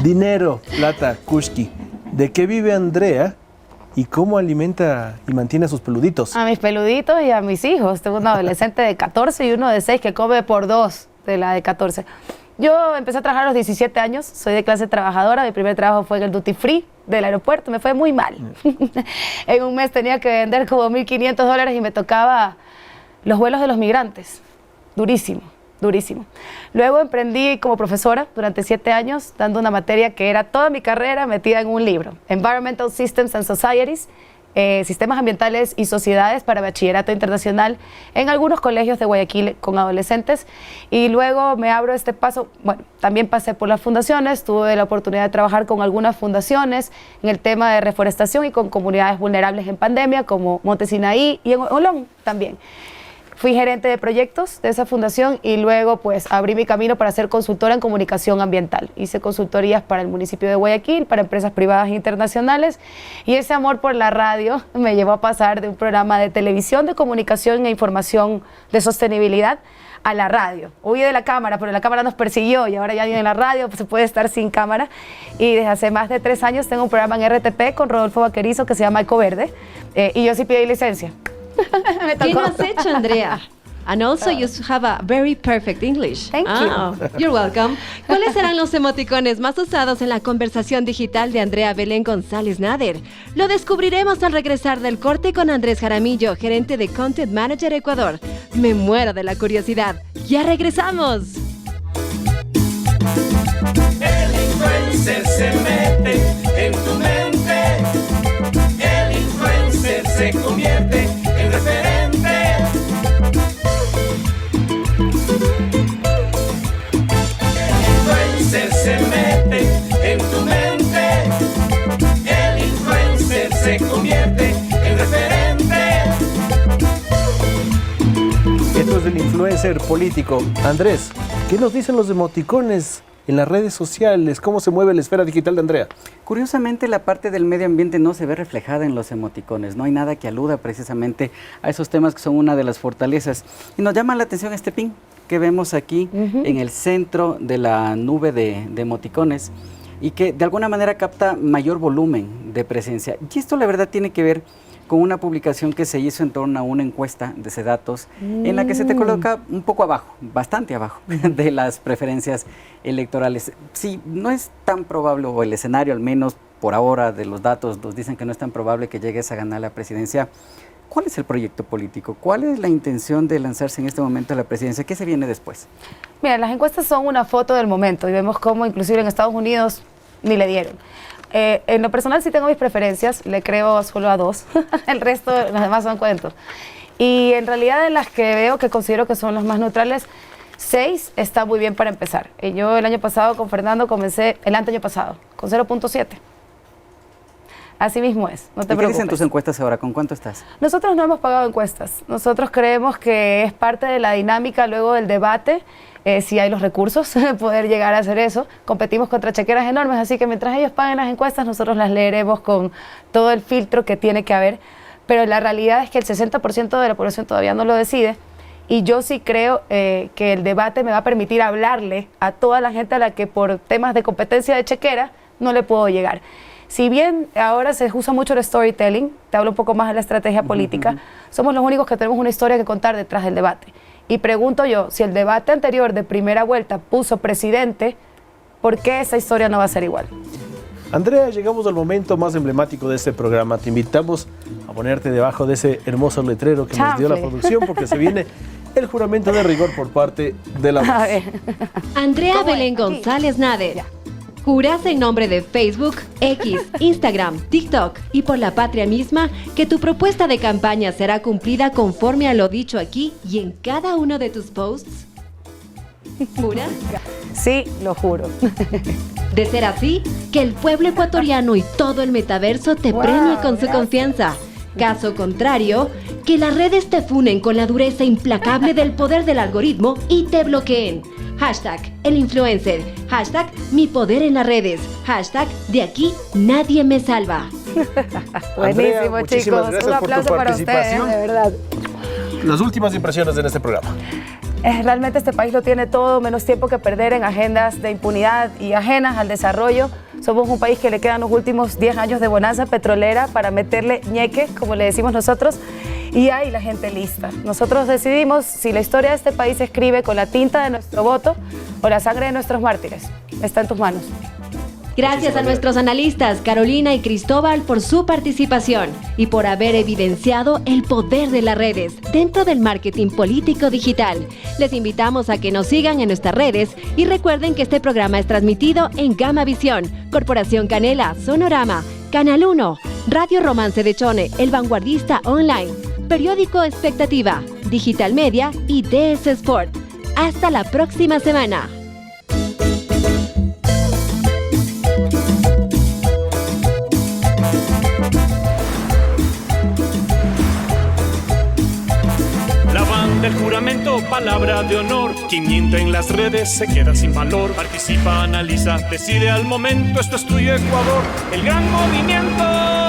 C: Dinero, plata, kushki. ¿De qué vive Andrea y cómo alimenta y mantiene a sus peluditos?
D: A mis peluditos y a mis hijos. Tengo un adolescente de 14 y uno de 6 que come por 2 de la de 14. Yo empecé a trabajar a los 17 años, soy de clase trabajadora, mi primer trabajo fue en el duty free del aeropuerto, me fue muy mal. En un mes tenía que vender como $1.500 y me tocaba los vuelos de los migrantes. Durísimo, durísimo. Luego emprendí como profesora durante 7 años, dando una materia que era toda mi carrera metida en un libro, Environmental Systems and Societies, Sistemas Ambientales y Sociedades para Bachillerato Internacional en algunos colegios de Guayaquil con adolescentes. Y luego me abro este paso, bueno, también pasé por las fundaciones, tuve la oportunidad de trabajar con algunas fundaciones en el tema de reforestación y con comunidades vulnerables en pandemia como Monte Sinaí y en Olón también. Fui gerente de proyectos de esa fundación y luego pues abrí mi camino para ser consultora en comunicación ambiental. Hice consultorías para el municipio de Guayaquil, para empresas privadas internacionales, y ese amor por la radio me llevó a pasar de un programa de televisión de comunicación e información de sostenibilidad a la radio. Huí de la cámara, pero la cámara nos persiguió y ahora ya en la radio pues, se puede estar sin cámara. Y desde hace más de 3 años tengo un programa en RTP con Rodolfo Vaquerizo que se llama Ecoverde, y yo sí pedí licencia.
B: ¿Qué no has hecho, Andrea? And also you have a very perfect English.
D: Thank you.
B: You're welcome. ¿Cuáles serán los emoticones más usados en la conversación digital de Andrea Belén González Nader? Lo descubriremos al regresar del corte con Andrés Jaramillo, gerente de Content Manager Ecuador. Me muero de la curiosidad. ¡Ya regresamos!
A: El influencer se mete en tu mente. El influencer se convierte en referente. El influencer se mete en tu mente. El influencer se convierte en referente.
C: Esto es el influencer político. Andrés, ¿qué nos dicen los emoticones en las redes sociales? ¿Cómo se mueve la esfera digital de Andrea?
E: Curiosamente, la parte del medio ambiente no se ve reflejada en los emoticones. No hay nada que aluda precisamente a esos temas que son una de las fortalezas. Y nos llama la atención este pin que vemos aquí en el centro de la nube de emoticones. y que de alguna manera capta mayor volumen de presencia. Y esto la verdad tiene que ver con una publicación que se hizo en torno a una encuesta de Sedatos, en la que se te coloca un poco abajo, bastante abajo, de las preferencias electorales. Sí, no es tan probable, o el escenario al menos por ahora de los datos nos dicen que no es tan probable que llegues a ganar la presidencia. ¿Cuál es el proyecto político? ¿Cuál es la intención de lanzarse en este momento a la presidencia? ¿Qué se viene después?
D: Mira, las encuestas son una foto del momento y vemos cómo inclusive en Estados Unidos ni le dieron. En lo personal sí tengo mis preferencias, le creo solo a 2, el resto, las demás son cuentos. Y en realidad de las que veo que considero que son las más neutrales, 6 está muy bien para empezar. Yo el año pasado con Fernando comencé, el año pasado, con 0.7. Así mismo es, no te preocupes.
E: ¿Qué dicen tus encuestas ahora? ¿Con cuánto estás?
D: Nosotros no hemos pagado encuestas. Nosotros creemos que es parte de la dinámica luego del debate, si hay los recursos, poder llegar a hacer eso. Competimos contra chequeras enormes, así que mientras ellos paguen las encuestas, nosotros las leeremos con todo el filtro que tiene que haber. Pero la realidad es que el 60% de la población todavía no lo decide. Y yo sí creo que el debate me va a permitir hablarle a toda la gente a la que por temas de competencia de chequera no le puedo llegar. Si bien ahora se usa mucho el storytelling, te hablo un poco más de la estrategia política, somos los únicos que tenemos una historia que contar detrás del debate. Y pregunto yo, si el debate anterior de primera vuelta puso presidente, ¿por qué esa historia no va a ser igual?
C: Andrea, llegamos al momento más emblemático de este programa. Te invitamos a ponerte debajo de ese hermoso letrero que nos dio la producción, porque se viene el juramento de rigor por parte de la voz.
B: Andrea Belén González Nader. Juras en nombre de Facebook, X, Instagram, TikTok y por la patria misma que tu propuesta de campaña será cumplida conforme a lo dicho aquí y en cada uno de tus posts. ¿Juras?
D: Sí, lo juro.
B: De ser así, que el pueblo ecuatoriano y todo el metaverso te premie con su confianza. Caso contrario, que las redes te funen con la dureza implacable del poder del algoritmo y te bloqueen. Hashtag el influencer. Hashtag mi poder en las redes. Hashtag de aquí nadie me salva.
D: Buenísimo,
C: Andrea,
D: chicos. Un aplauso para ustedes, de verdad.
C: Las últimas impresiones en este programa.
D: Realmente este país lo tiene todo, menos tiempo que perder en agendas de impunidad y ajenas al desarrollo. Somos un país que le quedan los últimos 10 años de bonanza petrolera para meterle ñeque, como le decimos nosotros, y hay la gente lista. Nosotros decidimos si la historia de este país se escribe con la tinta de nuestro voto o la sangre de nuestros mártires. Está en tus manos.
B: Gracias a nuestros analistas Carolina y Cristóbal por su participación y por haber evidenciado el poder de las redes dentro del marketing político digital. Les invitamos a que nos sigan en nuestras redes y recuerden que este programa es transmitido en Gama Visión, Corporación Canela, Sonorama, Canal 1, Radio Romance de Chone, El Vanguardista Online, Periódico Expectativa, Digital Media y DS Sport. Hasta la próxima semana.
A: Del juramento, palabra de honor. Quien miente en las redes se queda sin valor. Participa, analiza, decide al momento. Esto es tuyo, Ecuador, el gran movimiento.